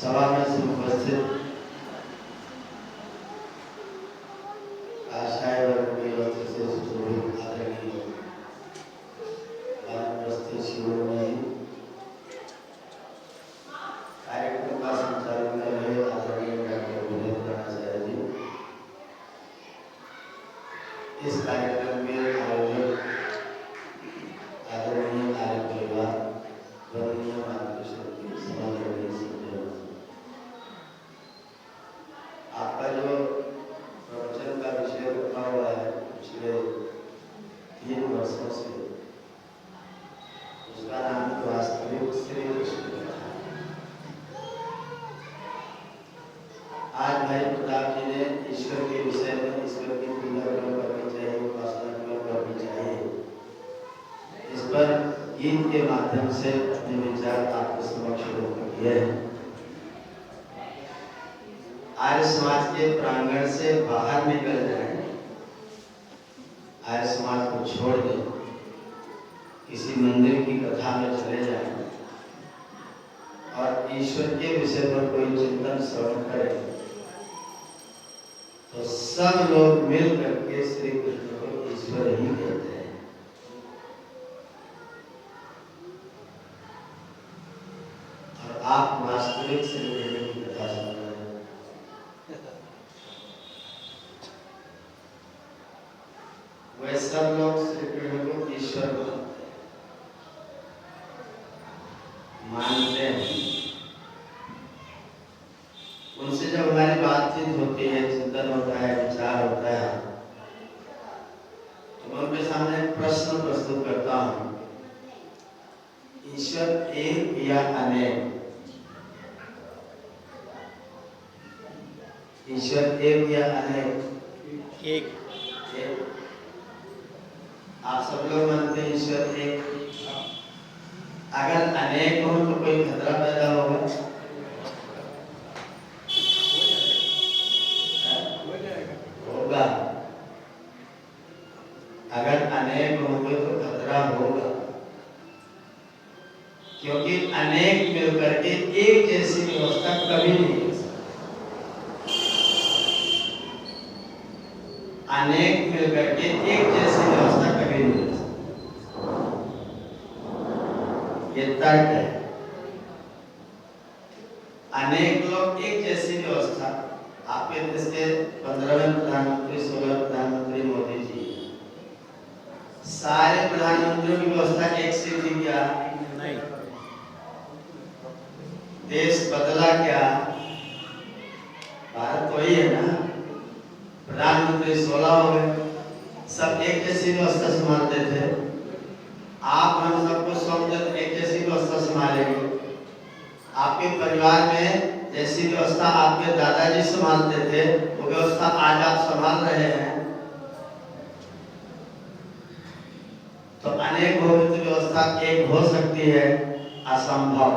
सभा में से उपस्थित आशाएं वर्ग के वक्त से सुशोभित आदरणीय वानप्रस्थी शिरोमणि कार्यक्रम का संचालन कर रहे आदरणीय डॉक्टर वीरेंद्र आचार्य जी, इस कार्यक्रम के आयोजक आदरणीय कार्य परिवार वंदनीय मातृशक्ति समाज आपका जो प्रवचन का विषय रखा हुआ है पिछले 3 वर्षों से, उसका नाम वास्तविक श्री कृष्ण कथा। आज भाई प्रताप जी ने ईश्वर के विषय में ईश्वर की पूजा क्यों करनी चाहिए, उपासना क्यों करनी चाहिए, इस पर गीत के माध्यम से अपने विचार आपके समक्ष रख किए हैं। आर्य समाज के प्रांगण से बाहर निकल जाएं, आर्य समाज को छोड़ दें, किसी मंदिर की कथा में चले जाएं और ईश्वर के विषय पर कोई चिंतन श्रवण करें तो सब लोग मिल करके श्री कृष्ण को ईश्वर ही कहते हैं। और आप वास्तविक श्री कृष्ण की कथा सुन रहे हैं। वे सब लोग श्री कृष्ण को ईश्वर मानते हैं। उनसे जब हमारी बातचीत होती है, चिंतन होता है, विचार होता है, तो मैं उनके सामने एक प्रश्न प्रस्तुत करता हूँ, ईश्वर एक या अनेक? ईश्वर एक या अनेक? एक। आप सब लोग मानते हैं ईश्वर एक। अगर अनेक हो तो कोई खतरा पैदा होगा? होगा। अगर अनेक होंगे तो खतरा होगा, क्योंकि अनेक मिलकर के एक जैसी व्यवस्था कभी नहीं हो सकती। अनेक मिलकर के एक जैसी व्यवस्था कभी नहीं हो सकती। ये तर्क है। अनेक लोग एक जैसी व्यवस्था, आपके देश के 15वें प्रधानमंत्री 16वें प्रधानमंत्री मोदी जी, सारे प्रधानमंत्रियों की व्यवस्था एक सी थी क्या? नहीं। देश बदला क्या? भारत वही है ना। प्रधानमंत्री 16 हो गए, सब एक जैसी व्यवस्था संभालते थे। आप हम सबको समझ एक जैसी व्यवस्था संभालेंगे। आपके परिवार में जैसी व्यवस्था आपके दादाजी संभालते थे, वो व्यवस्था आज आप संभाल रहे हैं। तो अनेक हो तो व्यवस्था एक हो सकती है? असंभव।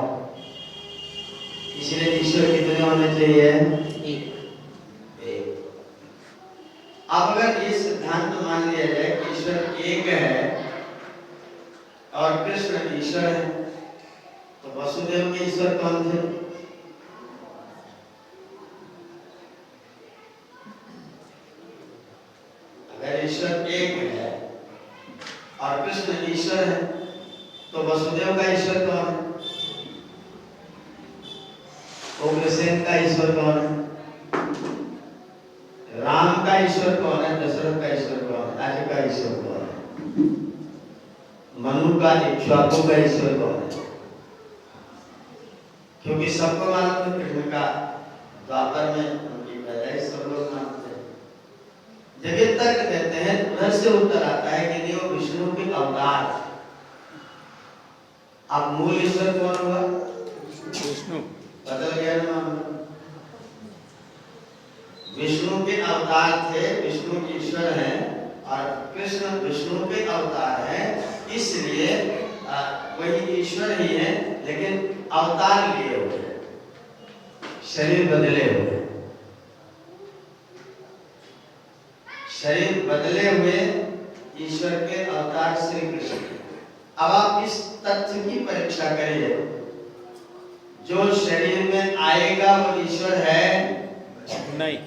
इसलिए ईश्वर कितने होने चाहिए? एक। अब अगर ये सिद्धांत मान लिया जाए कि ईश्वर एक है और कृष्ण ईश्वर है, तो वसुदेव के ईश्वर कौन थे? अगर ईश्वर एक है और कृष्ण ईश्वर है, तो वसुदेव का ईश्वर कौन है? उग्रसेन का ईश्वर कौन है? राम का ईश्वर कौन है? दशरथ का ईश्वर कौन है? राज्य का ईश्वर कौन है? मनु का, इक्ष्वाकु का ईश्वर कौन है? क्योंकि सबको मालूम है कृष्ण का द्वापर में उनकी पैदाइश सब लोग मानते हैं। जब ये तर्क देते हैं, उधर से उत्तर आता है कि नहीं, वो विष्णु के अवतार। अब मूल ईश्वर कौन हुआ? विष्णु। बदल गया ना मामला। विष्णु के अवतार थे, विष्णु ईश्वर हैं, और कृष्ण विष्णु के अवतार हैं, इसलिए वही ईश्वर ही है, लेकिन अवतार लिए हुए, शरीर बदले हुए। शरीर बदले हुए ईश्वर के अवतार श्री कृष्ण। अब आप इस तथ्य की परीक्षा करिए, जो शरीर में आएगा वो ईश्वर है नहीं।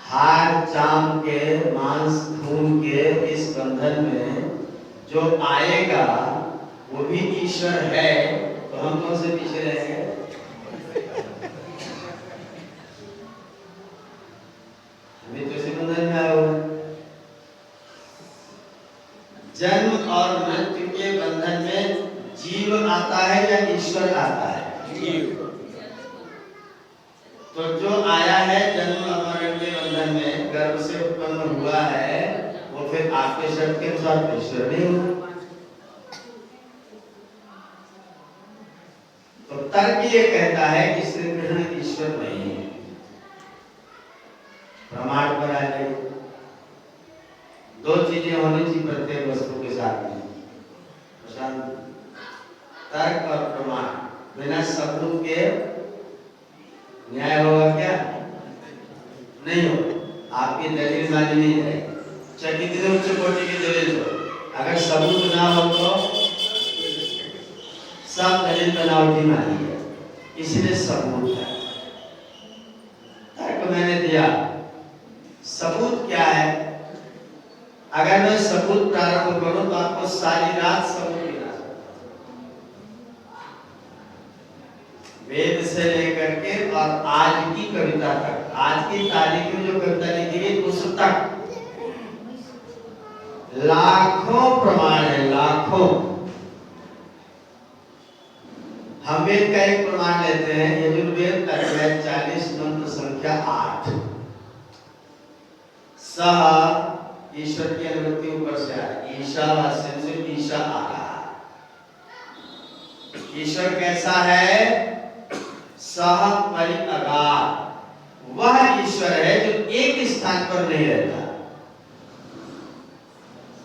हार चाम के मांस खून के इस बंधन में जो आएगा वो भी ईश्वर है, तो हम कौन से पीछे रहेंगे? अभी तो इसी बंधन में आए हुए। जन्म और मृत्यु के बंधन में जीव आता है या ईश्वर आता है? जीव। तो जो आया है जन्म और मरण के बंधन में, गर्भ से उत्पन्न हुआ है, वो फिर आपके शब्द के अनुसार ईश्वर नहीं हुआ। तो तर्क ये कहता है कि श्री कृष्ण ईश्वर नहीं है। प्रमाण पर आ जाइए। दो चीजें होनी चाहिए प्रत्येक वस्तु के साथ में, तर्क और प्रमाण। बिना सबूत के न्याय होगा क्या? नहीं होगा। आपकी दलील मानी नहीं जाएगी, चाहे कितने उच्च कोटि की दलील हो। अगर सबूत ना हो तो सब दलील बनावटी मानी है, इसलिए सबूत है। तर्क मैंने दिया, सबूत क्या है? अगर मैं सबूत प्रारंभ करूं तो आपको सारी रात सबूत मिला, वेद से लेकर के और आज की कविता तक, आज की तारीख में जो कविता लिखी गई उस तक लाखों प्रमाण है, लाखों। हम वेद का एक प्रमाण लेते हैं, यजुर्वेद अध्याय 40 मंत्र संख्या 8। सह ईश्वर की अनुवृत्ति ऊपर से आ रही, ईशावास्य से ईशा आ रहा। ईश्वर कैसा है? सह परिअगार, वह ईश्वर है जो एक स्थान पर नहीं रहता।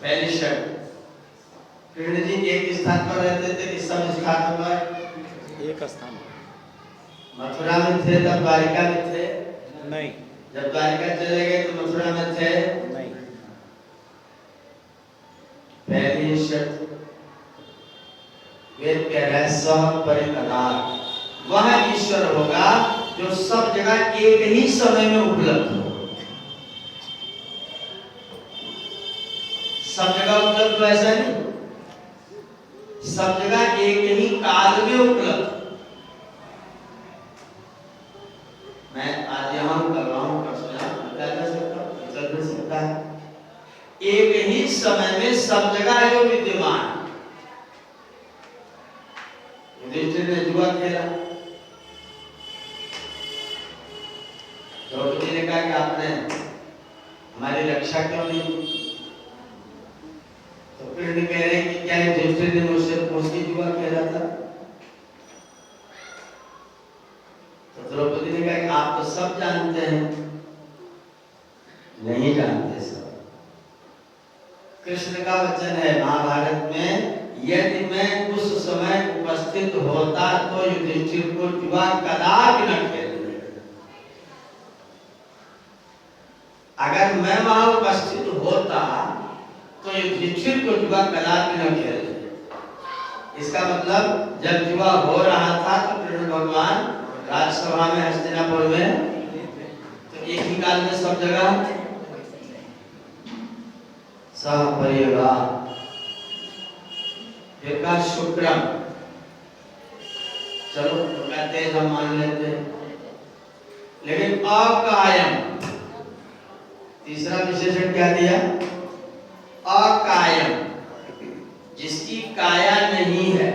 पहली शर्त, कृष्ण जी एक स्थान पर रहते थे, इस सब स्थानों पर एक स्थान। मथुरा में थे तब द्वारिका में थे? नहीं। जब द्वारिका चले गए तो मथुरा में थे? नहीं। पहली शर्त वेद कह रहा है सह परिअगार, वह ईश्वर होगा जो सब जगह एक ही समय में उपलब्ध हो। सब जगह उपलब्ध हो ऐसा नहीं, सब जगह एक ही काल में उपलब्ध। मैं आज यहां कर रहा हूं, चल सकता है। एक ही समय में सब जगह जो विद्यमान। युधिष्ठिर ने जुआ खेला, द्रौपदी ने कहा कि आपने हमारी रक्षा क्यों नहीं? तो कृष्ण कह रहे हैं कि क्या युधिष्ठिर ने मुझसे पूछ के जुआ खेला था? तो द्रौपदी ने कहा कि आप तो सब जानते हैं। नहीं जानते सब। कृष्ण का वचन है महाभारत में, यदि मैं उस समय उपस्थित होता तो युधिष्ठिर को जुआ कदापि न खेलने। अगर मैं वहां उपस्थित होता तो युधिष्ठिर को जुआ कदापि न खेलने। इसका मतलब जब जुआ हो रहा था तो कृष्ण भगवान राजसभा में हस्तिनापुर में, तो एक ही काल में सब जगह सह परिअगार। फिर का शुक्रम, चलो कहते हैं हम मान लेते हैं, लेकिन अकायम, तीसरा विशेषण क्या दिया? अकायम, जिसकी काया नहीं है।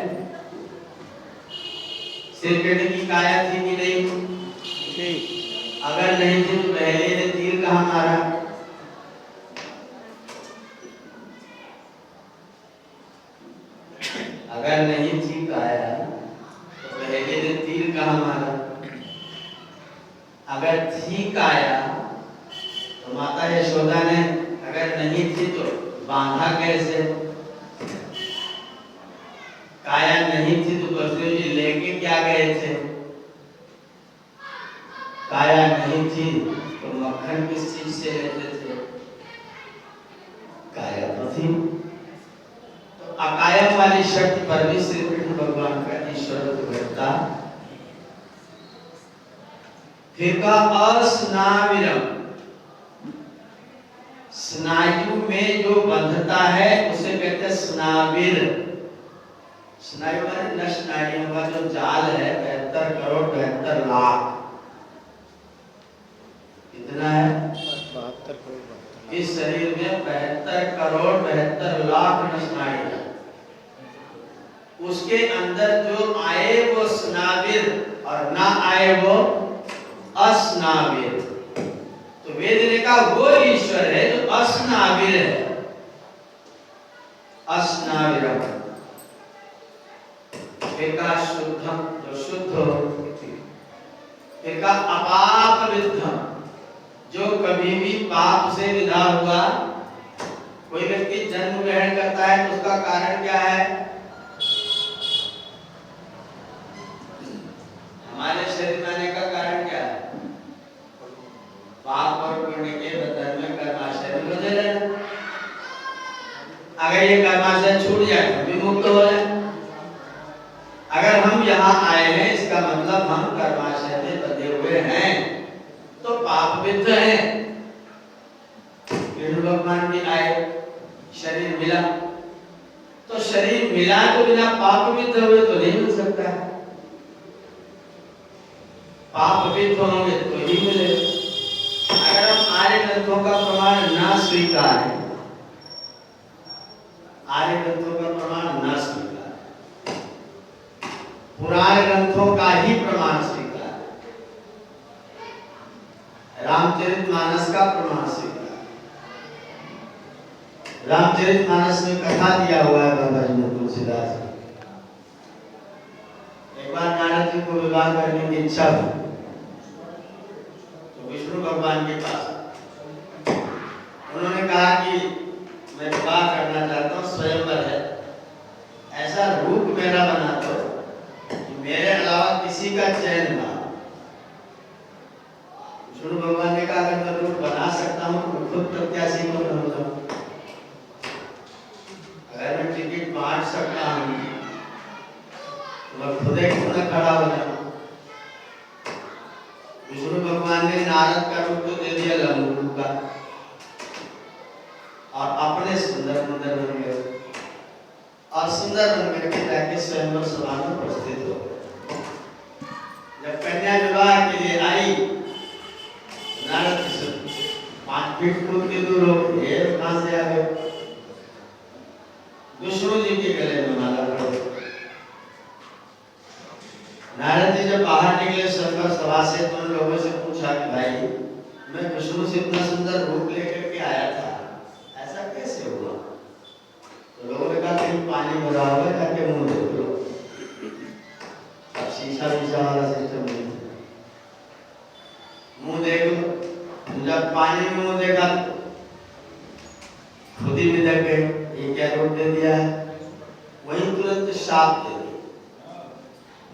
श्रीकृष्ण की काया थी कि नहीं? अगर नहीं थी तो पहले ने तीर कहां मारा? अगर नहीं थी काया तो पहले ने तीर कहां मारा? अगर थी काया तो माता यशोदा ने, अगर नहीं थी तो बांधा कैसे? काया नहीं थी तो बसदेव जी लेके क्या गए थे? काया नहीं थी तो मक्खन किस चीज से लेते थे? काया तो थी। तो अकायम वाली शर्त पर भी श्री कृष्ण भगवान का ईश्वरत्व घटता। फिर का अस्नाविरम, स्नायु में जो बंधता है उसे कहते हैं स्नाविर। स्नायु माने नस नाड़ियों का जो जाल है 72 करोड़ 72 लाख, कितना है? 72 करोड़। इस शरीर में 72 करोड़ 72 लाख नस नाड़ियां, उसके अंदर जो आए वो स्नाविर और ना आए वो अस्नाविर। तो वेद ने कहा वो ईश्वर है जो अस्नाविर है, अस्नाविरम। फिर का शुद्धम, जो शुद्ध हो। फिर का अपाप विद्धम, जो कभी भी पाप से विदा हुआ। कोई व्यक्ति जन्म ग्रहण करता है तो उसका कारण क्या है? हमारे शरीर में आने का कारण क्या है? पाप और पुण्य के बंधन में कर्माशय में बंधे रहना। अगर ये कर्माशय छूट जाए तो भी मुक्त हो जाए। अगर हम यहाँ आए हैं इसका मतलब हम कर्माशय में बंधे हुए हैं, तो पाप विद्ध है। कृष्ण भगवान भी आए, शरीर मिला, तो शरीर मिला तो बिना पाप विद्ध हुए तो नहीं मिल सकता है। पाप विद्ध होंगे तो ही मिले। अगर हम आर्य ग्रंथों का प्रमाण ना स्वीकार, आर्य ग्रंथों का प्रमाण ना स्वीकार, पुराण ग्रंथों का ही प्रमाण स्वीकार, रामचरितमानस का प्रमाण स्वीकार। रामचरितमानस में कथा दिया हुआ है बाबा जी ने तुलसीदास। एक बार नारद जी को विवाह करने की इच्छा हुई तो विष्णु भगवान के पास उन्होंने कहा कि मैं विवाह करना चाहता हूँ, स्वयंवर है, ऐसा रूप मेरा बना दो कि मेरे अलावा किसी का चयन ना। विष्णु भगवान ने कहा अगर मैं रूप बना सकता हूँ तो खुद प्रत्याशी को बन जाऊं। अगर मैं टिकट बांट सकता हूँ तो मैं खुद एक खुद खड़ा हो जाऊं। विष्णु भगवान ने नारद का रूप तो दे दिया लंबू का, और अपने सुंदर मंदिर बन गए और सुंदर बन करके जाके स्वयंवर सभा में उपस्थित हो गए। जब कन्या विवाह के लिए आई, नारद जी से 5 फीट कूद के दूर हो गए, कहां से आ गए? विष्णु जी के गले में माला पड़ गई। नारद जी जब बाहर निकले स्वयंवर सभा से तो उन लोगों से पूछा कि भाई मैं विष्णु से इतना सुंदर रूप लेकर के आया था, ऐसा कैसे हुआ? तो लोगों ने कहा कहीं पानी भरा होगा, जाके मुंह देख लो। अब शीशा वाला सिस्टम नहीं, मुंह देख लो। जब पानी में मुंह देखा खुद ही बिदक गए, ये क्या रूप दे दिया है? वहीं तुरंत शाप दे दिया।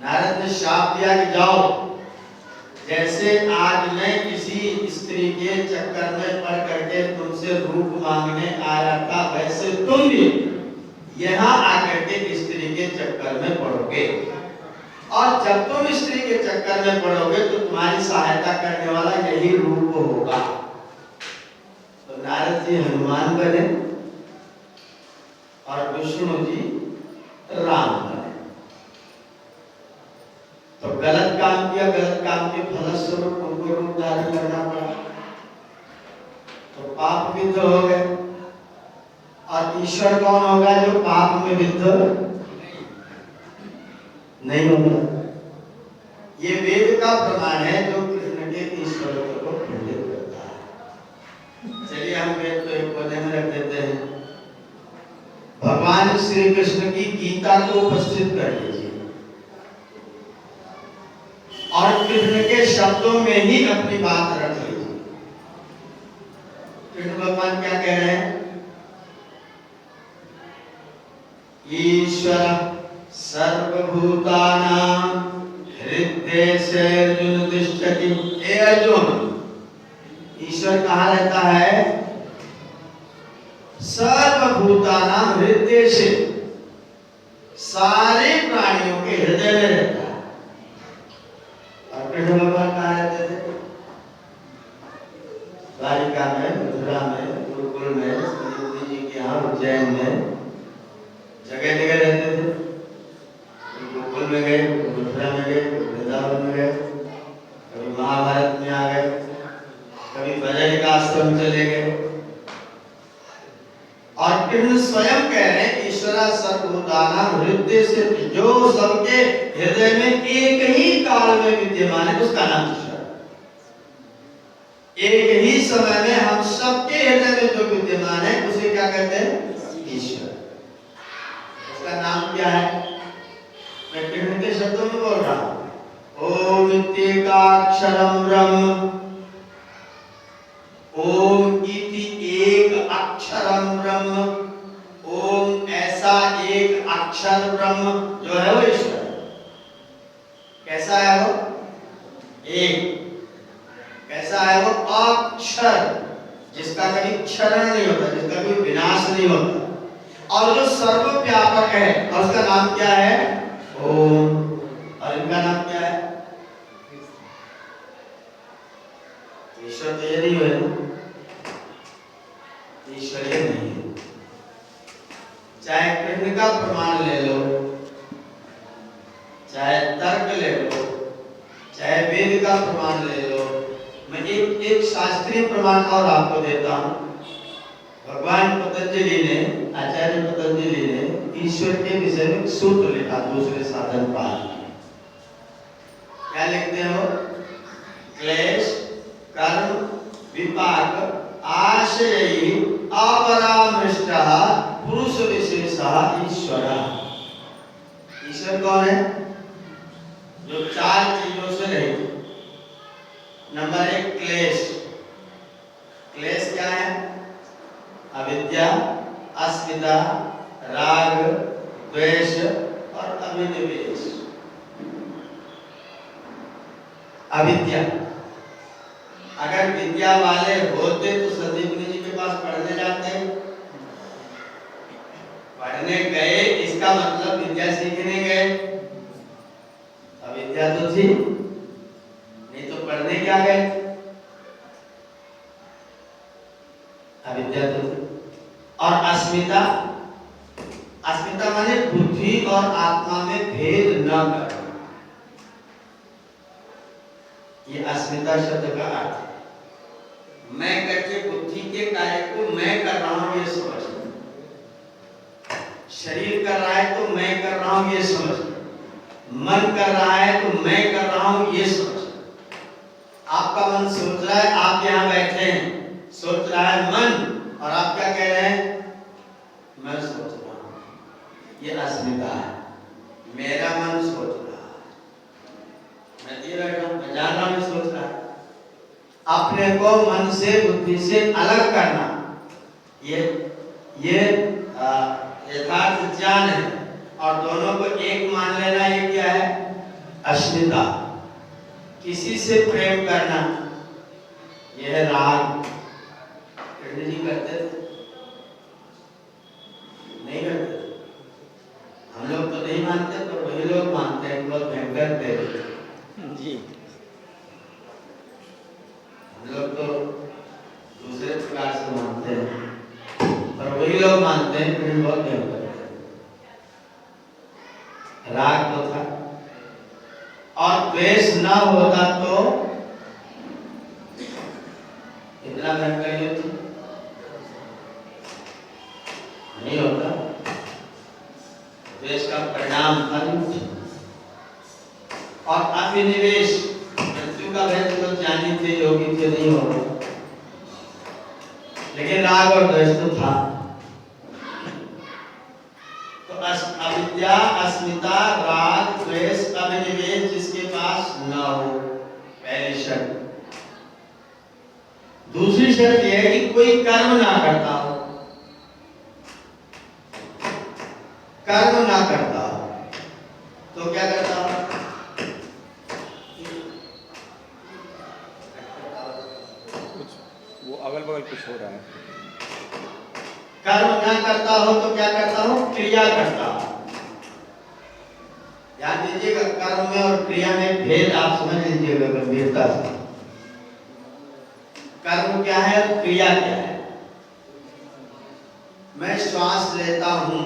नारद ने शाप दिया कि जाओ, जैसे आज मैं किसी स्त्री के चक्कर में पड़ करके तुमसे रूप मांगने आया था, वैसे तुम भी यहाँ आकर के स्त्री के चक्कर में पड़ोगे, और जब तुम स्त्री के चक्कर में पड़ोगे तो तुम्हारी सहायता करने वाला यही रूप होगा। तो नारद जी हनुमान बने और विष्णु जी राम बने। तो गलत काम किया, गलत काम के फलस्वरूप उनको रूप धारण करना पड़ा, तो पाप विद्ध हो गए। और ईश्वर कौन होगा जो पाप में विद्ध नहीं होगा? ये वेद का प्रमाण है जो कृष्ण के ईश्वरत्व को खंडित करता है। चलिए हम वेद को एक कोने में रख देते हैं। भगवान श्री कृष्ण की गीता को उपस्थित कर लीजिए और कृष्ण के शब्दों में ही अपनी बात रख लीजिए। कृष्ण भगवान क्या कह रहे हैं? ईश्वर सर्वभूतानां हृदयेषु तिष्ठति। हे अर्जुन, ईश्वर कहाँ रहता है? सर्वभूतानां हृदयेषु, सारे प्राणियों के हृदय में रहता है। और कृष्ण भगवान कहाँ रहते थे? द्वारिका में, मथुरा में, गुरुकुल में, श्री जी के यहाँ उज्जैन में जगह जगह रहते थे। गुरुकुल में गए, मथुरा में गए, वृंदावन में गए, कभी महाभारत में आ गए, कभी बजरी का आश्रम चले गए। और कृष्ण स्वयं कह रहे हैं ईश्वरा सर्वभूतानां हृदय से, जो सबके हृदय में एक ही काल में विद्यमान है उसका नाम ईश्वर। एक ही समय में हम सबके हृदय में जो विद्यमान है उसे क्या कहते हैं? ईश्वर। उसका नाम क्या है? मैं कृष्ण के शब्दों में बोल रहा हूं। ओम इत्येकाक्षरम ब्रह्म, ओम इति एक अक्षरम ब्रह्म, ओम ऐसा एक अक्षर ब्रह्म जो है वो ईश्वर। कैसा है वो? एक। कैसा है वो? अक्षर, जिसका कभी क्षरण नहीं होता, जिसका कभी विनाश नहीं होता, और जो सर्वव्यापक है, और उसका नाम क्या है? ओम। और इनका नाम क्या है? ईश्वर। तो ये नहीं है, ईश्वर ये नहीं है। चाहे कृष्ण का प्रमाण ले लो, चाहे तर्क ले लो, चाहे वेद का प्रमाण ले लो। मैं एक शास्त्रीय प्रमाण और आपको देता हूं। भगवान पतंजलि ने, आचार्य पतंजलि ने ईश्वर के विषय में सूत्र लिखा, दूसरे साधन पाठ। क्या लिखते हो? क्लेश, कर्म, विपाक, आशय, अपरामृष्टः पुरुष विशेषः ईश्वरः। ईश्वर कौन है? जो चार चीजों से रहित। नंबर एक क्लेश। क्लेश क्या है? अविद्या, अस्मिता, राग, द्वेष और अभिनिवेश। अविद्या। अगर विद्या वाले होते तो संदीपनी जी के पास पढ़ने जाते। पढ़ने गए इसका मतलब विद्या सीखने गए। अविद्या तो थी, नहीं तो पढ़ने क्या गए? अविद्या तो थी। और अस्मिता, अस्मिता माने बुद्धि और आत्मा में भेद न करना। ये अस्मिता शब्द का अर्थ है। मैं करके बुद्धि के कार्य को मैं कर रहा हूं ये समझना। शरीर कर रहा है तो मैं कर रहा हूं ये समझना। मन कर रहा है तो मैं कर रहा हूं ये समझना। आपका मन सोच रहा है, आप यहां बैठे हैं, सोच रहा है मन, और आप क्या कह रहे हैं? मैं सोच रहा हूं। ये अस्मिता है। मेरा मन सोच रहा है, मैं ये बैठा हूं, मैं जान रहा हूं, मैं सोच रहा है। अपने को मन से, बुद्धि से अलग करना, ये यथार्थ ज्ञान है। और दोनों को एक मान लेना, ये क्या है? अस्मिता। किसी से प्रेम करना, यह है राग। कृष्ण जी करते थे? नहीं करते थे। हम लोग तो नहीं मानते, पर वही लोग मानते हैं, बहुत भयंकर थे जी। हम लोग तो दूसरे प्रकार से मानते हैं, पर वही लोग मानते हैं कि बहुत भयंकर है। राग तो था, और द्वेष न होता तो इतना भयंकर युद्ध नहीं होता। द्वेष का परिणाम था युद्ध। और अभिनिवेश, मृत्यु का भय तो जानी थे, योगी थे, नहीं होगा, लेकिन राग और द्वेष तो था। तो अविद्या, अस्मिता, राग, द्वेष, अभिनिवेश जिसके पास न हो, पहली शर्त। दूसरी शर्त यह है कि कोई कर्म ना करता हो। कर्म ना करता हो तो क्या करता हो? वो अगल बगल कुछ हो रहा है। कर्म ना करता हो तो क्या करता हो? क्रिया करता हो। ध्यान दीजिएगा, कर्म में और क्रिया में भेद आप समझ लीजिएगा गंभीरता से। कर्म क्या है और क्रिया क्या है? मैं श्वास लेता हूं,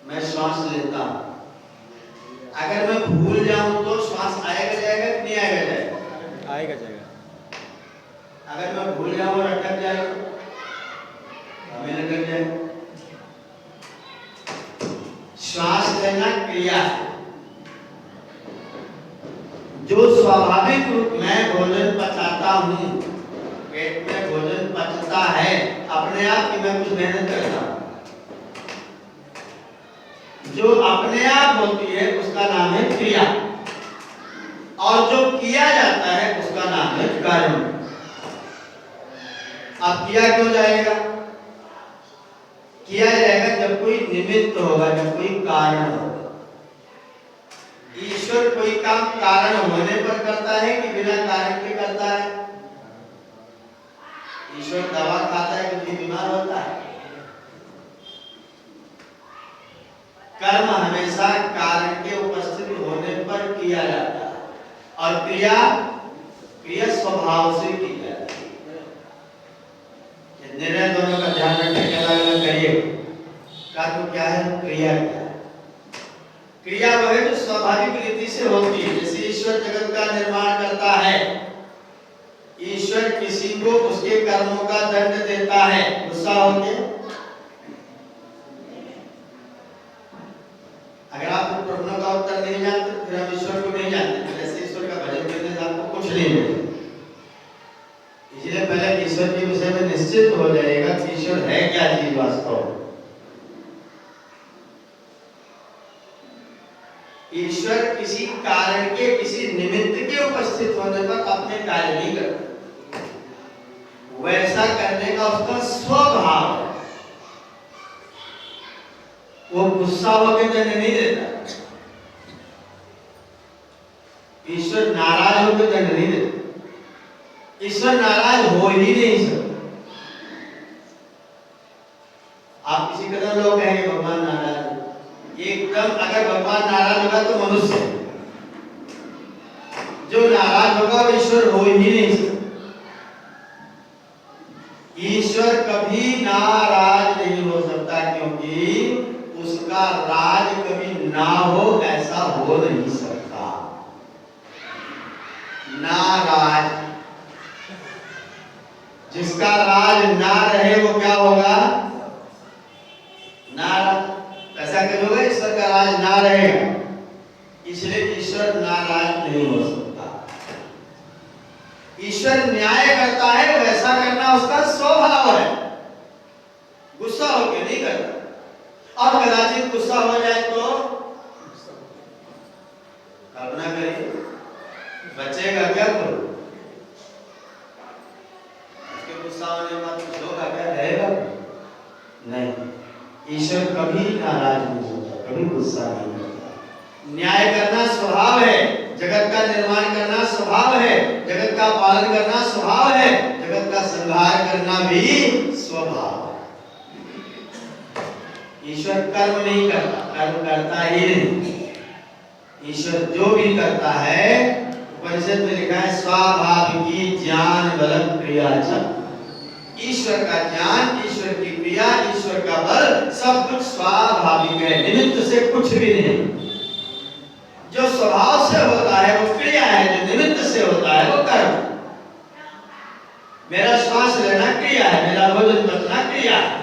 मैं श्वास लेता हूं, अगर मैं भूल जाऊं तो श्वास आएगा जाएगा कि नहीं आएगा जाएगा? आएगा जाएगा। अगर मैं भूल जाऊं और अटक जाए तो हमें लग जाएगा। श्वास लेना क्रिया है। जो स्वाभाविक रूप में भोजन पचाता हूं, पेट में भोजन पचता है अपने आप की, मैं कुछ मेहनत करता हूं, जो अपने आप होती है उसका नाम है क्रिया, और जो किया जाता है उसका नाम है कर्म। अब किया क्यों जाएगा? किया जाएगा जब कोई निमित्त होगा, जब कोई कारण होगा। ईश्वर कोई काम कारण होने पर करता है कि बिना कारण के करता है? ईश्वर दवा खाता है क्योंकि बीमार होता है? कर्म हमेशा कारण के उपस्थित होने पर किया जाता है, और क्रिया स्वभाव से की जाती है। निर्णय दोनों का ध्यान रखने के अलग अलग करिए। कर्म क्या है, क्रिया क्या है? क्रिया वह है जो स्वाभाविक रीति से होती है। जैसे ईश्वर जगत का निर्माण करता है, ईश्वर किसी को उसके कर्मों का दंड देता है, गुस्सा होके। अगर आप प्रश्नों का उत्तर नहीं जानते फिर हम ईश्वर को नहीं जानते। जैसे ईश्वर का भजन करने से आपको कुछ नहीं मिलेगा। इसलिए पहले ईश्वर के विषय में निश्चित हो जाएगा कि ईश्वर है क्या चीज वास्तव में। ईश्वर किसी कारण के, किसी निमित्त के उपस्थित होने पर अपने कार्य नहीं करता, वैसा करने का उसका स्वभाव है। वो गुस्सा होकर दंड नहीं देता, ईश्वर नाराज होकर दंड नहीं देता। ईश्वर नाराज हो ही नहीं सकता। आप किसी कदर लोग कहेंगे भगवान नाराज है, एकदम अगर भगवान नाराज होगा तो मनुष्य, जो नाराज होगा वो ईश्वर हो ही नहीं सकता। ईश्वर कभी नाराज नहीं हो सकता, क्योंकि उसका राज कभी ना हो ऐसा हो नहीं सकता। नाराज, जिसका राज ना रहे वो क्या होगा? नाराज। ऐसा करोगे ईश्वर का राज ना रहेगा, इसलिए ईश्वर नाराज नहीं हो सकता। ईश्वर न्याय करता है, वैसा करना उसका स्वभाव है, गुस्सा होकर नहीं करता। और कदाचित गुस्सा हो जाए तो कल्पना करिए बचेगा क्या? करो उसके गुस्सा होने बाद कुछ होगा क्या? रहेगा नहीं। ईश्वर कभी नाराज नहीं होता, कभी गुस्सा नहीं होता। न्याय करना स्वभाव है, जगत का निर्माण करना स्वभाव है, जगत का पालन करना स्वभाव है, जगत का संहार करना भी स्वभाव है। ईश्वर कर्म नहीं करता, कर्म करता ही नहीं। ईश्वर जो भी करता है, उपनिषद में लिखा है स्वाभाविकी ज्ञान बल क्रिया च। ईश्वर का ज्ञान, ईश्वर की क्रिया, ईश्वर का बल सब कुछ स्वाभाविक है, निमित्त से कुछ भी नहीं। जो स्वभाव से होता है वो क्रिया है, जो निमित्त से होता है वो कर्म। मेरा श्वास लेना क्रिया है, मेरा भोजन पचना क्रिया है,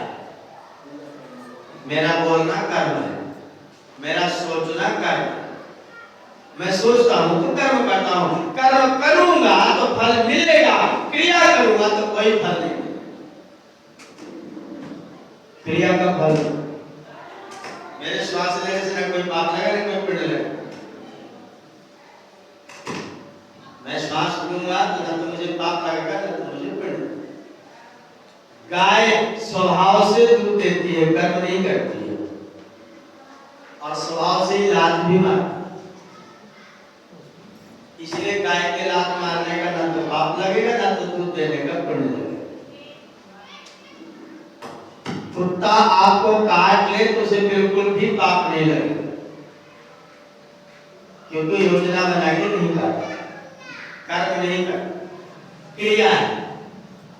मेरा बोलना कर्म है, मेरा सोचना कर्म है। मैं सोचता हूं तो कर्म करता हूं, कर्म करूंगा तो फल मिलेगा, क्रिया करूंगा तो कोई फल नहीं। क्रिया का फल, मेरे श्वास लेने से ना कोई पाप लगेगा ना कोई पुण्य लगेगा। मैं श्वास लूंगा तो ना तो मुझे पाप लगेगा ना तो मुझे पुण्य। गाय स्वभाव से दूध देती है, कर्म नहीं करती है, और स्वभाव से ही लात भी मारती। इसलिए गाय के लात मारने का ना तो पाप लगेगा ना तो दूध देने का पुण्य लगेगा। कुत्ता आपको काट ले तो उसे बिल्कुल भी पाप नहीं लगेगा, क्योंकि योजना बना के नहीं काटा, कर्म नहीं करता, क्रिया है।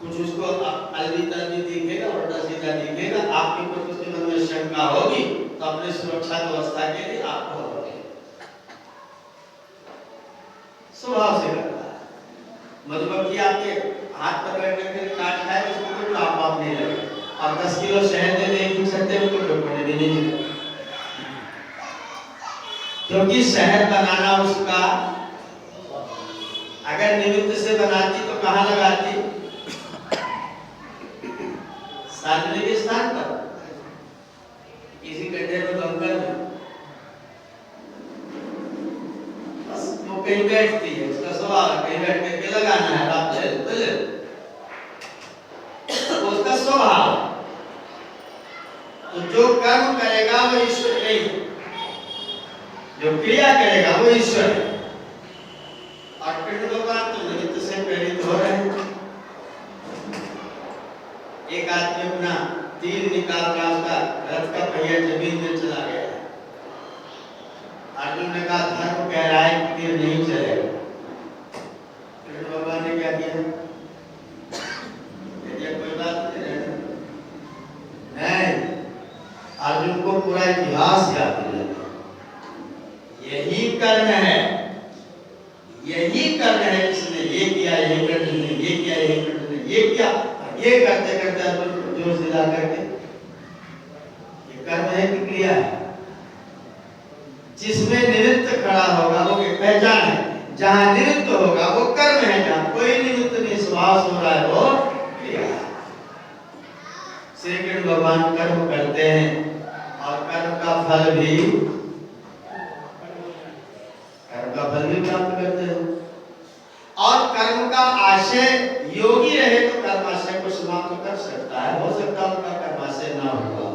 कुछ उसको अलवी तलवी दिखेगा, उल्टा सीधा दिखेगा, आपके ऊपर उसके मन में शंका होगी तो अपने सुरक्षा व्यवस्था के लिए आपको स्वभाव से करता है। मधुमक्खी आपके हाथ पर बैठ करके काट खाए, उसको कोई पाप नहीं लगेगा। अब 10 किलो शहद दे नहीं खा सकते, उसको कोई भी नहीं मिलेगा, क्योंकि शहद बनाना उसका अगर निमित्त से बनाती तो कहाँ लगाती? सार्वजनिक स्थान पर, किसी गड्ढे में बंकर में, बस वो कहीं बैठती है, उसका स्वभाव है कहीं बैठ करके लगाना है, आप चले उसका स्वभाव। तो जो कर्म करेगा वो ईश्वर नहीं, जो क्रिया करेगा वो ईश्वर है। और कृष्ण भगवान तो निमित्त से प्रेरित हो रहे हैं। एक आदमी अपना तीर निकाल रहा, उसका रथ का पहिया जमीन में चला गया। अर्जुन ने कहा धर्म कह रहा है कि तीर नहीं चलेगा। कृष्ण भगवान ने क्या किया? कोई बात नहीं, अर्जुन को पूरा इतिहास याद दिलाया। यही कर्म है, यही कर्म है, इसने ये किया, ये कर, ये किया, ये कर, ये किया, ये करते करते अर्जुन जोश दिला करके, ये कर्म है कि क्रिया है? जिसमें निमित्त खड़ा होगा वो पहचान है, जहां निमित्त होगा वो कर्म है, जहां कोई निमित्त नहीं स्वभाव हो रहा है वो क्रिया है। श्री कृष्ण भगवान कर्म करते हैं और कर्म का फल भी प्राप्त करते हैं। और कर्म का आशय योगी रहे तो कर्माशय को समाप्त कर सकता है, हो सकता है उनका कर्माशय ना होगा,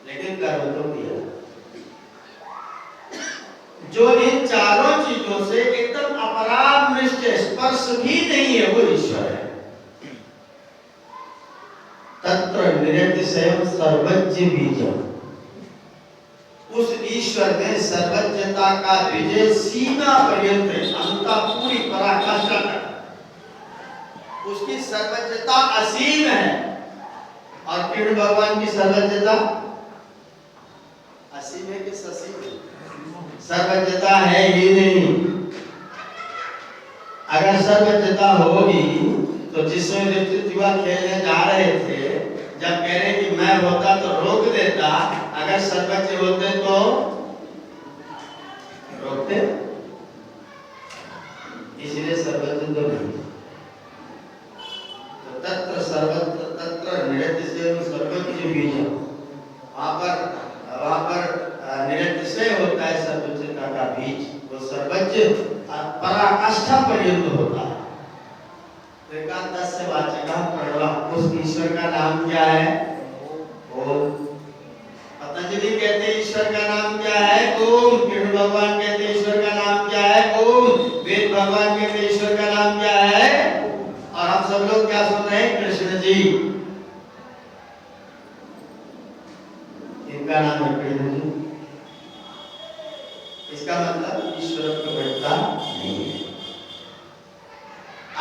लेकिन कर्म तो किया। जो इन चारों चीजों से एकदम अपरामृष्ट स्पर्श भी नहीं है वो ईश्वर है। तत्र निरतिशयम् सर्वज्ञ बीजम्, उस ईश्वर में सर्वज्ञता का विजय सीमा पर्यंत है, अनंता पूरी पराकाष्ठा तक उसकी सर्वज्ञता असीम है। और कृष्ण भगवान की सर्वज्ञता असीम है कि ससीम है? सर्वज्ञता है ही नहीं। अगर सर्वज्ञता होगी तो जिसमें नेतृत्व खेलने जा रहे थे, जब कह रहे कि मैं होता तो रोक देता, अगर सर्वज्ञ होते तो रोकते, इसलिए सर्वज्ञ तो नहीं। तो तत्र सर्वत्र तत्र निरतिशय सर्वज्ञ बीज, वहां पर निरतिशय होता है सर्वज्ञता का बीज, वो सर्वज्ञ पराकाष्ठा पर्यंत होता है। तो एकादश से वाचक प्रणव, उस ईश्वर का नाम क्या है? ओम। पतंजलि कहते हैं ईश्वर का नाम क्या है? ओम। कृष्ण भगवान कहते हैं ईश्वर का नाम क्या है? ओम। वेद भगवान कहते हैं ईश्वर का नाम क्या है? और हम सब लोग क्या सुन रहे हैं? कृष्ण जी, इनका नाम है कृष्ण जी। इसका मतलब ईश्वर को बैठता नहीं है।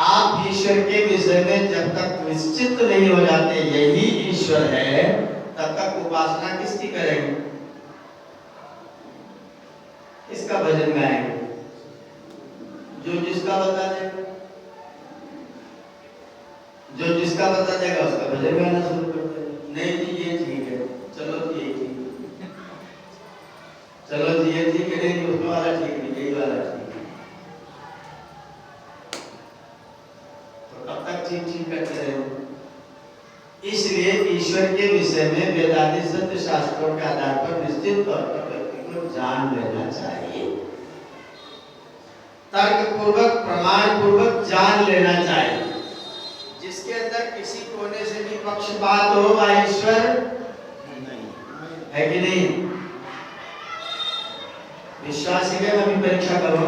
आप ईश्वर के विषय में जब तक निश्चित नहीं हो जाते यही ईश्वर है, तब तक उपासना किसकी करेंगे? किसका भजन गाएंगे? जो जिसका बता देगा, जो जिसका बता देगा उसका भजन गाना शुरू कर देगा। नहीं जी ये ठीक है, चलो जी ये ठीक, चलो जी ये ठीक है, नहीं उसका वाला ठीक नहीं, यही वाला ठीक। ठीक करते रहे। इसलिए ईश्वर के विषय में वेदांती सत्य शास्त्रों के आधार पर निश्चित तौर पर व्यक्ति को जान लेना चाहिए, तर्क पूर्वक प्रमाण पूर्वक जान लेना चाहिए। जिसके अंदर किसी कोने से भी पक्षपात हो वह ईश्वर है कि नहीं? विश्वास है, अभी परीक्षा करो।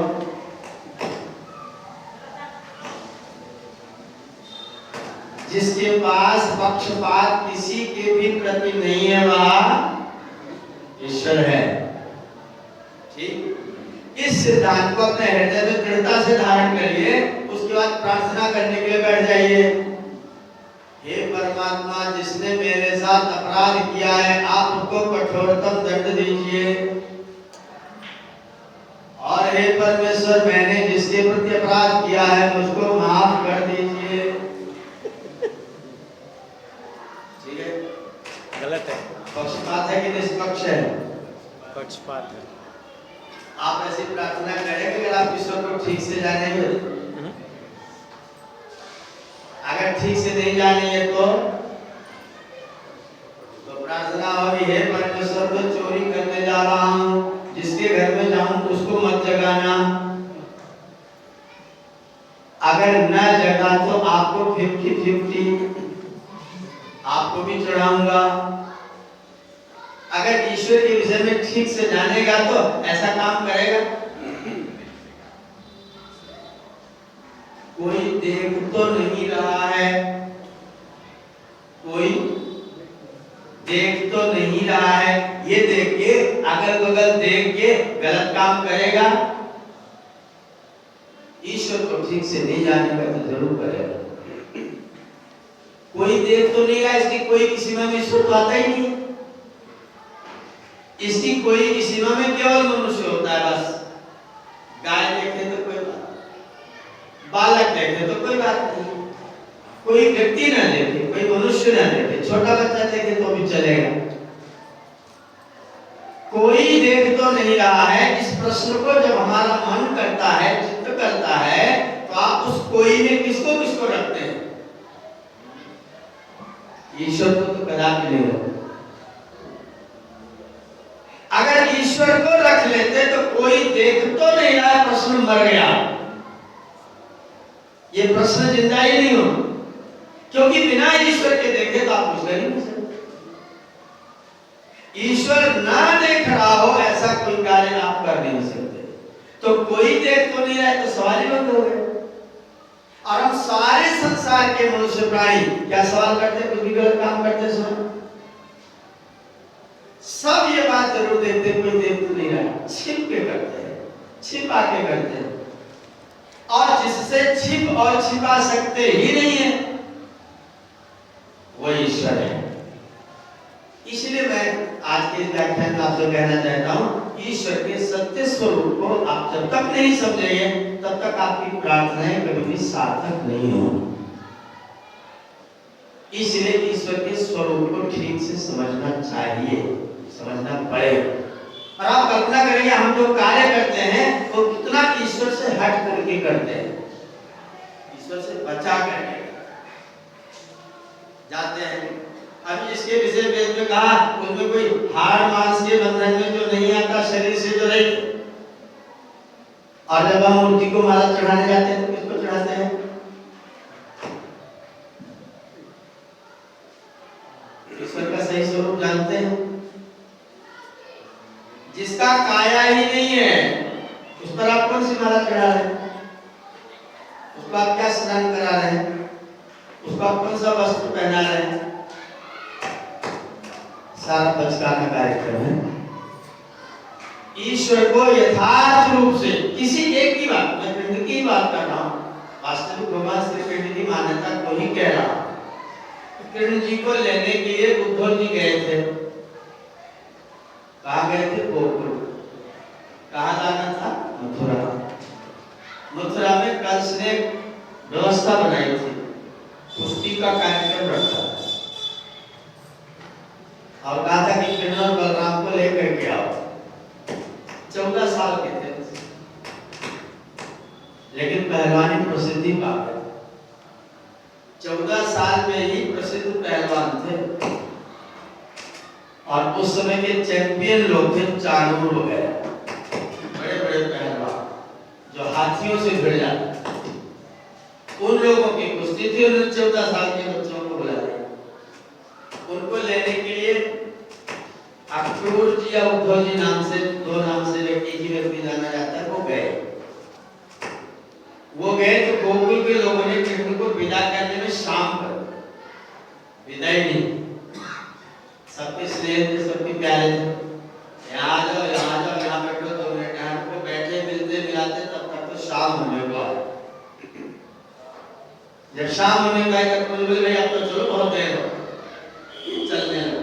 जिसके पास पक्षपात किसी के भी प्रति नहीं है वह ईश्वर है। ठीक, इस सिद्धांत को अपने हृदय में दृढ़ता से धारण करिए। उसके बाद प्रार्थना करने के लिए बैठ जाइए। हे परमात्मा, जिसने मेरे साथ अपराध किया है आप उसको कठोरतम दंड दीजिए। और हे परमेश्वर, मैंने जिसके प्रति अपराध किया है मुझको माफ कर दीजिए। ठीक है, गलत है, पक्षपात है कि निष्पक्ष है? पक्षपात है। आप ऐसी प्रार्थना करें कि अगर आप ईश्वर को ठीक से जानेंगे। अगर ठीक से नहीं जानेंगे तो प्रार्थना होगी, हे परमेश्वर, तो चोरी करने जा रहा हूँ, जिसके घर में जाऊं उसको मत जगाना। अगर न जगा तो आपको 50-50 आपको भी चढ़ाऊंगा। अगर ईश्वर के विषय में ठीक से जानेगा तो ऐसा काम करेगा। कोई देख तो नहीं रहा है, कोई देख तो नहीं रहा है, ये देख के अगल बगल देख के गलत काम करेगा। ईश्वर को ठीक से नहीं जानेगा तो जरूर करेगा। कोई देख तो नहीं रहा, इसकी कोई की सीमा में ईश्वर तो आता ही नहीं। इसकी कोई की सीमा में केवल मनुष्य होता है बस। गाय देखे तो कोई बात, बालक देखे तो कोई बात नहीं, कोई व्यक्ति ना देखे, कोई मनुष्य ना देखे, छोटा बच्चा देखे तो भी चलेगा। कोई देख तो नहीं रहा है। इस प्रश्न को जब हमारा मन करता है, चित्त करता है, तो आप उस कोई में किसको किसको रखते हैं? ईश्वर को तो कदापि नहीं रखते। अगर ईश्वर को रख लेते तो कोई देख तो नहीं रहा, प्रश्न मर गया। ये प्रश्न जिंदा ही नहीं हो, क्योंकि बिना ईश्वर के देखे तो आप कुछ कर नहीं सकते। ईश्वर ना देख रहा हो ऐसा कोई कार्य आप कर नहीं सकते। तो कोई देख तो नहीं रहा है तो सवाल ही बंद हो गए। और हम सारे संसार के मनुष्य प्राणी क्या सवाल करते, कुछ भी गलत काम करते समय सब ये बात जरूर देखते कोई देख तो नहीं रहा, छिप के करते हैं, छिपा के करते हैं। और जिससे छिप और छिपा सकते ही नहीं है वो ईश्वर है। इसलिए मैं आज के व्याख्यान में आपसे कहना चाहता हूं, ईश्वर के सत्य स्वरूप को आप जब तक नहीं समझेंगे तब तक आपकी प्रार्थनाएं कभी भी सार्थक नहीं होंगी। इसलिए ईश्वर के स्वरूप को ठीक से समझना चाहिए, समझना पड़ेगा। और आप कल्पना करेंगे हम जो कार्य करते हैं वो कितना ईश्वर से हट करके करते हैं, ईश्वर से बचा करके जाते हैं। अभी इसके विषय वेद में कहा, उसमें कोई हाड़ मांस के बंधन में जो नहीं आता, शरीर से जो रहित। और जब हम मूर्ति को माला चढ़ाने जाते हैं तो किसको चढ़ाते हैं? ईश्वर का सही स्वरूप जानते हैं। जिसका काया ही नहीं है उस पर आप कौन सी माला चढ़ा रहे हैं? उसको आप क्या स्नान करा रहे हैं? उसको आप कौन सा वस्त्र पहना रहे हैं? सारा बचकाना कार्यक्रम है। ईश्वर को यथार्थ रूप से किसी एक की बात, मैं पिंड की बात कर रहा हूँ, वास्तविक भगवान श्री पिंड की मान्यता को ही कह रहा हूँ। कृष्ण जी को लेने के लिए उद्धव जी गए थे। कहाँ गए थे? गोकुल। कहाँ जाना था? मथुरा। मथुरा में कंस ने व्यवस्था बनाई थी, कुश्ती का कार्यक्रम रखा था और कहा था कि कृष्ण और बलराम को लेकर के आओ। 14 साल के थे लेकिन पहलवानी प्रसिद्धि पा गए। 14 साल में ही प्रसिद्ध पहलवान थे और उस समय के चैंपियन लोग थे चाणूर वगैरह, बड़े बड़े पहलवान जो हाथियों से भिड़ जाते, उन लोगों की कुश्ती थी। उन्होंने 14 साल के बच्चों को बुलाया। उनको लेने के लिए अक्रूर जी या उद्धव जी नाम से, दो नाम से एक ही व्यक्ति जाना जाता है, वो गए तो गोकुल के लोगों ने कृष्ण को विदा करने में शाम कर गया तो मुझे बोले भाई आप तो चलो बहुत देर हो, चलने लगा।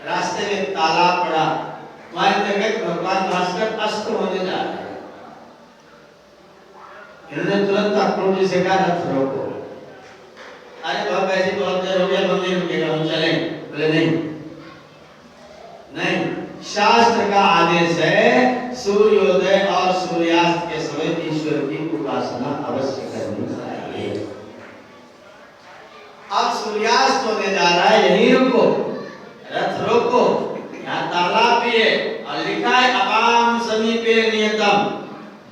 रास्ते में तालाब पड़ा, वहां देखा कि भगवान भास्कर अस्त होने जा रहे हैं। इन्होंने तुरंत अक्रूर जी से कहा रथ रोको। अरे बाबा ऐसी बहुत देर हो गया, हम नहीं रुकेगा, हम चलेंगे। बोले नहीं नहीं, शास्त्र का आदेश है सूर्योदय और सूर्यास्त के समय ईश्वर की उपासना अवश्य करनी चाहिए। अब सूर्यास्त होने जा रहा है, यहीं रुको, रथ रोको, यहाँ तालाब भी है और लिखा है अपाम समीपे नियतम,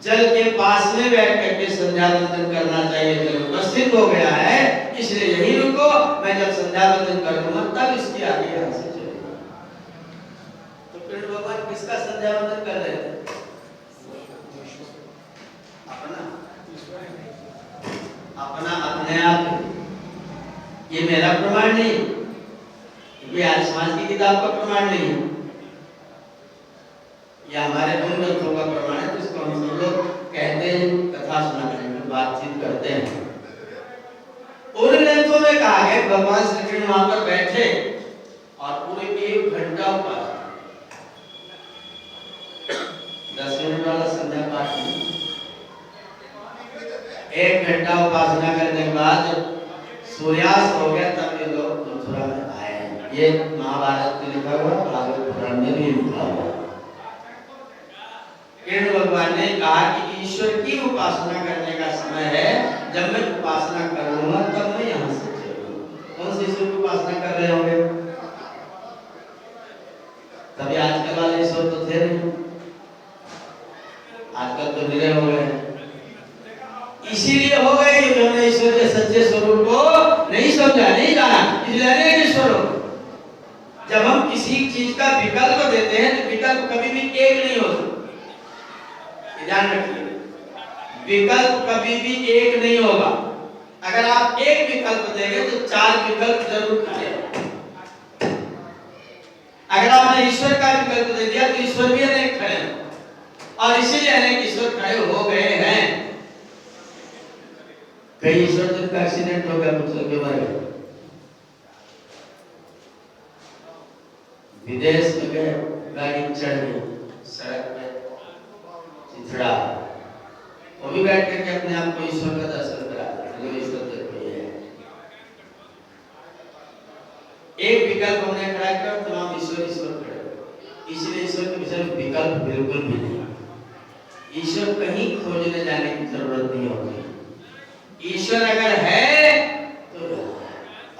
जल के पास में बैठ करके संध्या वंदन करना चाहिए। जल उपस्थित हो गया है, इसलिए यहीं रुको, मैं जब संध्या वंदन करूंगा तब इसके आगे यहाँ से चलेगा। तो कृष्ण भगवान किसका संध्या वंदन कर रहे थे? अपना अपने आप। ये मेरा प्रमाण नहीं, ये आज समाज की किताब का प्रमाण नहीं है, यह हमारे उन ग्रंथों का प्रमाण है जिसको हम सब लोग कहते हैं, कथा सुनाने में बातचीत करते हैं। उन ग्रंथों में कहा गया भगवान श्री कृष्ण वहां पर बैठे और पूरे 1 घंटा उपासना, 10 मिनट वाला संध्या पाठ नहीं, 1 घंटा उपासना करने के बाद सूर्यास्त हो गया, तब ये लोग मथुरा में आए। ये महाभारत में लिखा हुआ, भागवत पुराण में भी लिखा हुआ। कृष्ण भगवान ने कहा कि ईश्वर की उपासना करने का समय है, जब मैं उपासना करूंगा तब मैं यहाँ से चलूंगा। कौन से ईश्वर की उपासना कर रहे होंगे? तभी आजकल वाले ईश्वर तो थे नहीं, आजकल तो निरे हो गए। इसीलिए हो गए कि उन्होंने ईश्वर के सच्चे स्वरूप को नहीं समझा, नहीं जाना, इसलिए अनेक ईश्वर हो। जब हम किसी चीज का विकल्प देते हैं तो विकल्प कभी भी एक नहीं हो सकता, ध्यान रखिए, विकल्प कभी भी एक नहीं होगा। अगर आप एक विकल्प देंगे तो 4 विकल्प जरूर खड़े। अगर आपने ईश्वर का विकल्प दे दिया तो ईश्वर भी अनेक खड़े हैं, और इसीलिए अनेक ईश्वर खड़े हो गए हैं। कई ईश्वर जिनका एक्सीडेंट हो गया, कुछ लोग मर गए, विदेश में गए, गाड़ी चढ़ गई, सड़क पे चिथड़ा, वो भी बैठ करके अपने आप को ईश्वर का दर्शन करा, ईश्वर देखो ये है। एक विकल्प हमने खड़ा किया, तमाम ईश्वर ईश्वर खड़े। इसलिए ईश्वर के विषय में विकल्प बिल्कुल भी नहीं, ईश्वर कहीं खोजने जाने की जरूरत नहीं होती। ईश्वर अगर है तो,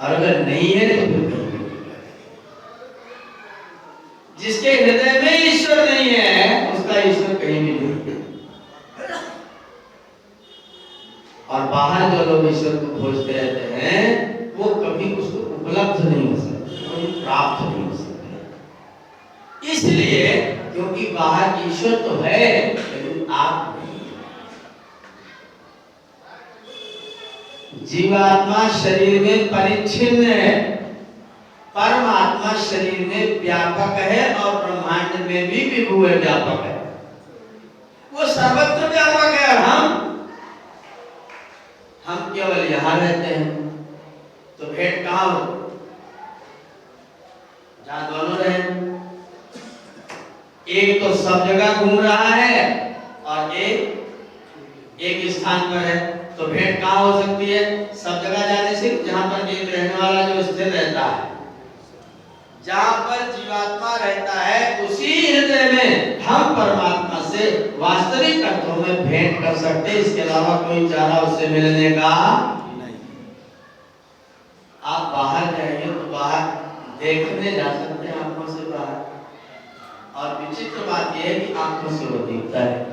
और अगर नहीं है तो फिर नहीं। जिसके हृदय में ईश्वर नहीं है उसका ईश्वर कहीं भी नहीं है। और बाहर जो लोग ईश्वर को खोजते रहते हैं वो कभी उसको उपलब्ध नहीं हो सकते, कभी प्राप्त नहीं हो सकते। इसलिए क्योंकि बाहर ईश्वर तो है लेकिन आप नहीं। जीवात्मा शरीर में परिच्छिन्न है, परमात्मा शरीर में व्यापक है और ब्रह्मांड में भी विभु है, व्यापक है, वो सर्वत्र व्यापक है। और हम केवल यहाँ रहते हैं, तो भेंट कहाँ हो? जहाँ दोनों रहे। एक तो सब जगह घूम रहा है और एक स्थान पर है, तो भेंट कहाँ हो सकती है? सब जगह जाने से, जहाँ पर एक रहने वाला जो स्थिर रहता है, जहाँ पर जीवात्मा रहता है उसी हृदय में हम परमात्मा से वास्तविक अर्थों में भेंट कर सकते, इसके अलावा कोई चारा उससे मिलने का नहीं। आप बाहर जाएंगे तो बाहर देखने जा सकते हैं आंखों से बाहर, और विचित्र बात यह है कि आंखों से वो दिखता है।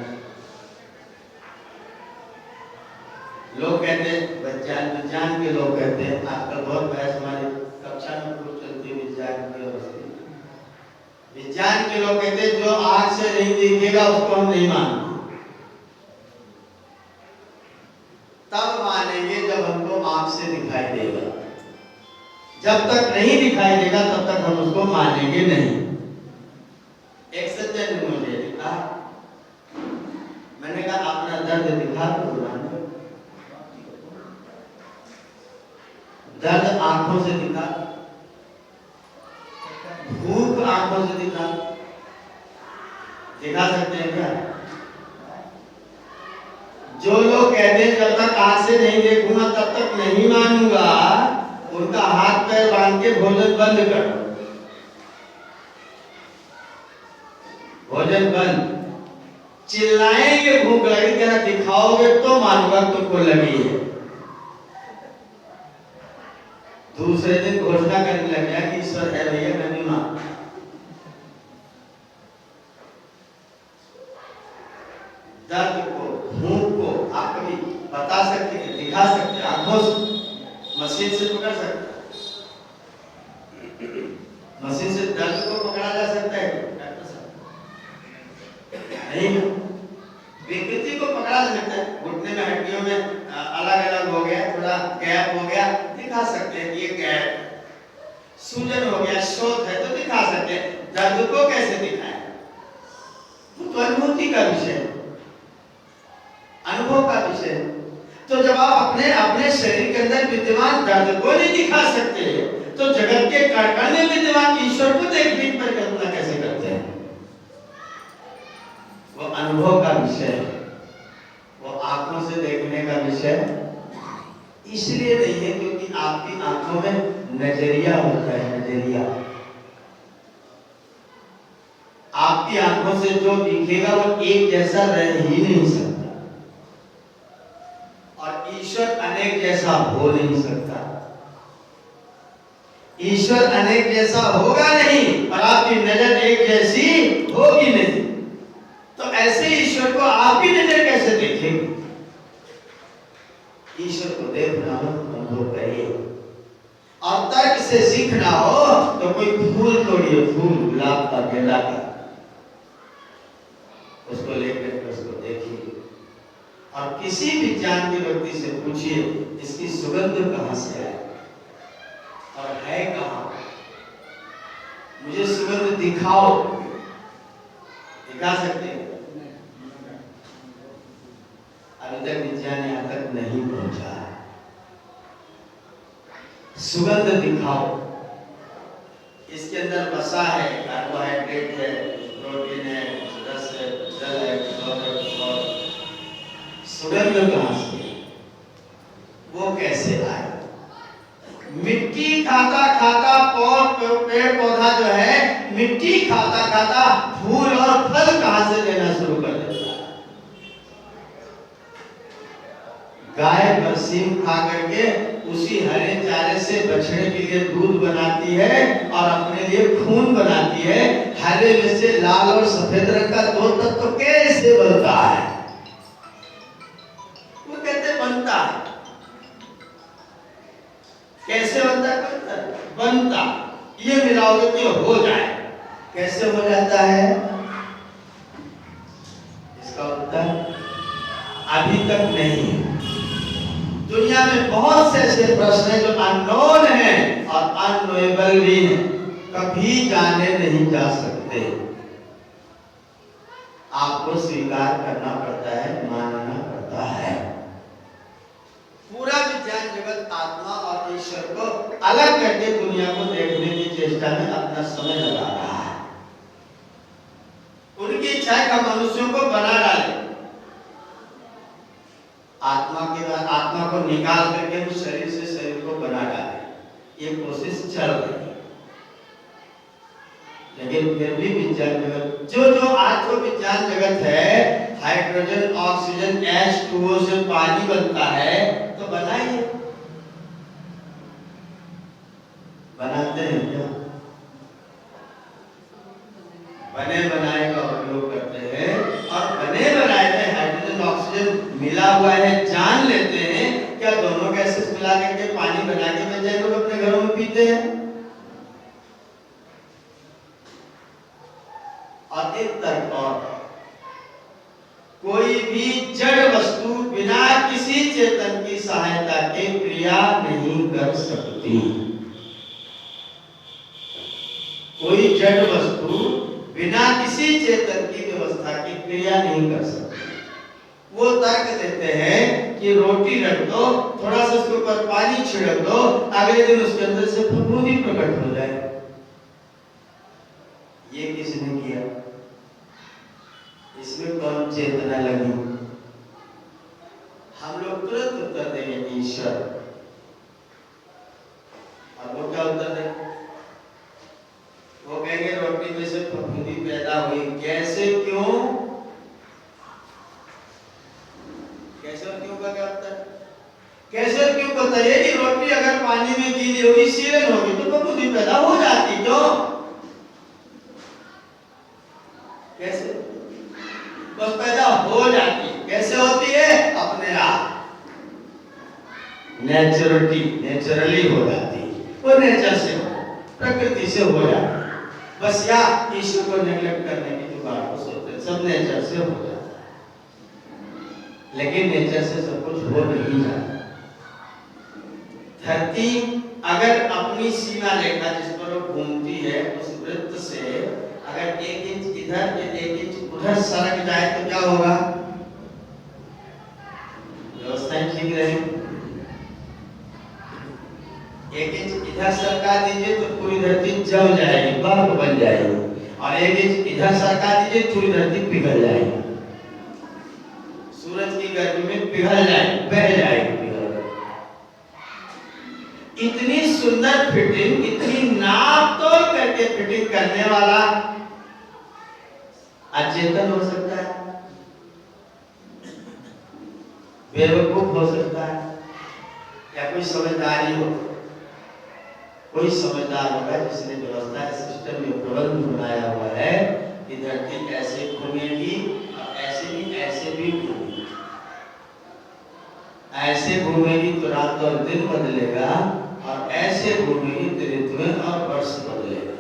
लोग कहते हैं, विज्ञान के लोग कहते हैं, आजकल बहुत बहस हमारी कक्षा में खूब चलती है विज्ञान की अवस्था। विज्ञान के लोग कहते हैं जो आंख से नहीं दिखेगा उसको हम नहीं मानेंगे, तब मानेंगे जब हमको आंख से दिखाई देगा। जब तक नहीं दिखाई देगा तब तक हम उसको मानेंगे नहीं। एक सज्जन ने मुझे लिखा, मैंने कहा अपना दर्द दिखा दो, दर्द आंखों से दिखा, भूख आंखों से दिखा सकते हैं क्या? जो लोग कहते हैं जब तक आंख से नहीं देखूंगा तब तक नहीं मानूंगा, उनका हाथ पैर बांध के भोजन बंद कर दो। भोजन बंद। चिल्लाएंगे भूख लगी, कहना दिखाओगे तो मानूंगा तुमको लगी है। दूसरे दिन घोषणा करने लग गया कि ईश्वर है भैया, मैं नहीं मानता। दर्द को, भूख को आप कभी बता सकते हैं, दिखा सकते हैं, आंखों से, मशीन से पकड़ सकते हैं? मशीन से दर्द को पकड़ा जा सकता है डॉक्टर साहब? नहीं। विकृति को पकड़ा जा सकता है, घुटने में हड्डियों में अलग अलग हो गया, थोड़ा गैप हो गया, दिखा सकते हैं कि ये गैप, सूजन हो गया, शोथ है तो दिखा सकते हैं। दर्द को कैसे दिखाएं? तो अनुभूति का विषय, अनुभव का विषय। तो जब आप अपने अपने शरीर के अंदर विद्यमान दर्द को नहीं दिखा सकते, तो जगत के कण में विद्यमान ईश्वर को देखने की परिकल्पना कैसे करते हैं? वो अनुभव का विषय है, वो आंखों से देखने का विषय इसलिए नहीं है क्योंकि आपकी आंखों में नजरिया होता है। नजरिया, आपकी आंखों से जो दिखेगा वो एक जैसा रह ही नहीं सकता, और ईश्वर अनेक जैसा हो नहीं सकता। ईश्वर अनेक जैसा होगा नहीं और आपकी नजर एक जैसी होगी नहीं। तो ऐसे ईश्वर को आपकी नजर कैसे देखेगी? ईश्वर को देखना हो अनुभव करिए, और तर्क से सीखना हो तो कोई फूल तोड़िए, फूल गुलाब का, गेंदा का, उसको लेकर उसको देखिए, और किसी भी ज्ञान के व्यक्ति से पूछिए इसकी सुगंध कहां से है और है कहां, मुझे सुगंध दिखाओ। दिखा सकते हैं? अभी तक विज्ञान यहां तक नहीं पहुंचा। सुगंध दिखाओ, इसके अंदर वसा है, कार्बोहाइड्रेट है, प्रोटीन है, रस है, जल है, और सुगंध कहां से, वो कैसे आए? मिट्टी खाता खाता पेड़ पौधा जो है मिट्टी खाता खाता फूल और फल कहां से देना शुरू कर देता है? गाय बरसीम खा करके उसी हरे चारे से बछड़े के लिए दूध बनाती है और अपने लिए खून बनाती है। हरे में से लाल और सफेद रंग का दो तत्व कैसे बनता है? वो कहते बनता है। कैसे बनता है? बनता, ये मिलाओगे तो हो जाए। कैसे हो जाता है? इसका उत्तर अभी तक नहीं है। दुनिया में बहुत से ऐसे प्रश्न हैं जो अननोन हैं और अननोएबल भी हैं, कभी जाने नहीं जा सकते। आपको स्वीकार करना पड़ता है, मानना पड़ता है। पूरा विज्ञान जगत आत्मा और ईश्वर को अलग करके दुनिया को देखने की चेष्टा में अपना समय लगा रहा है। उनकी इच्छा है कि मनुष्यों को बना डाले, आत्मा के बाद आत्मा को निकाल करके उस शरीर से शरीर को बना डाले। ये कोशिश चल रही है, लेकिन फिर भी विज्ञान जगत जो आज जो विज्ञान जगत है, हाइड्रोजन ऑक्सीजन H2O से पानी बनता है, तो बनाइए। बनाते हैं क्या? बने बनाए का उपयोग करते हैं, और बने बनाए में हाइड्रोजन ऑक्सीजन मिला हुआ है जान लेते हैं क्या? दोनों गैसेस मिला करके पानी बना के बच्चे लोग अपने घरों में पीते हैं। और एक तर्क और, कोई भी जड़ वस्तु बिना किसी चेतन की सहायता के क्रिया नहीं कर सकती। कोई जड़ वस्तु बिना किसी चेतन की व्यवस्था की क्रिया नहीं कर सकती। वो तर्क देते हैं कि रोटी रख दो, थोड़ा सा उसके ऊपर पानी छिड़क दो, अगले दिन उसके अंदर से फफूंदी प्रकट हो जाए। ये किसने किया? इसमें कौन चेतना लगी? हम लोग तुरंत उत्तर देंगे ईश्वर। और वो क्या उत्तर देंगे? वो कहेंगे रोटी में से फफूंदी पैदा हुई। कैसे, क्यों? कैसे और क्यों का क्या उत्तर? कैसे और क्यों बताइए कि रोटी अगर पानी में गीली होगी, सीलन होगी तो फफूंदी पैदा हो जाती। क्यों? कैसे? बस पैदा हो जाती। कैसे होती है? अपने आप, नेचुरली हो जाती। वो नेचर से, प्रकृति से हो जाती। बस या ईश्वर को नेग्लेक्ट करने की जो बात को सोचते हैं, सब नेचर से हो जाता है। लेकिन नेचर से सब कुछ हो नहीं जाता। धरती अगर अपनी सीमा रेखा जिस पर वो घूमती है, उस वृत्त से अगर 1 इंच इधर या 1 इंच उधर सरक जाए तो क्या होगा? व्यवस्थाएं ठीक रहेगी। 1 इंच इधर सरका दीजिए तो पूरी धरती जल जाएगी, बर्फ बन जाएगी। और 1 इंच इधर सरका दीजिए, पूरी धरती पिघल जाएगी। सूरज की गर्मी में पिघल जाएगी, बह जाएगी, पिघल। इतनी सुंदर फिटिंग, इतनी नाप तोल करके फिटिंग करने वाला अचेतन हो सकता है, बेवकूफ हो सकता है, या कोई समझदारी हो? कोई समझदार होगा जिसने व्यवस्था सिस्टम में प्रबंध बनाया हुआ है कि धरती ऐसे घूमेगी और ऐसे भी घूमेगी। ऐसे घूमेगी तो रात और दिन बदलेगा, और ऐसे घूमेगी तो ऋतुएं और वर्ष बदलेगा।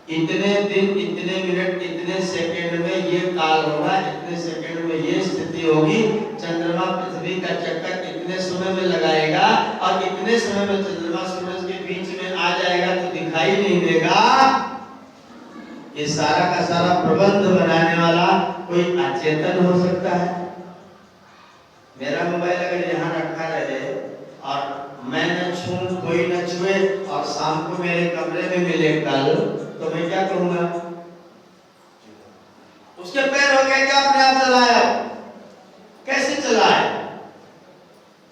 इतने दिन, इतने मिनट, इतने सेकंड में ये काल होगा, इतने सेकंड में ये स्थिति होगी। चंद्रमा पृथ्वी का चक्कर इतने समय में लगाएगा, और इतने समय में चंद्रमा सूरज के बीच में आ जाएगा तो दिखाई नहीं देगा। ये सारा का सारा प्रबंध बनाने वाला कोई अचेतन हो सकता है? मेरा मोबाइल अगर यहाँ रखा रहे और मैं न छूं, कोई न छुए, और शाम को मेरे कमरे में मिले कल, तो मैं क्या कहूंगा? उसके पैर हो गए क्या? अपने आप चलाया? कैसे चलाया?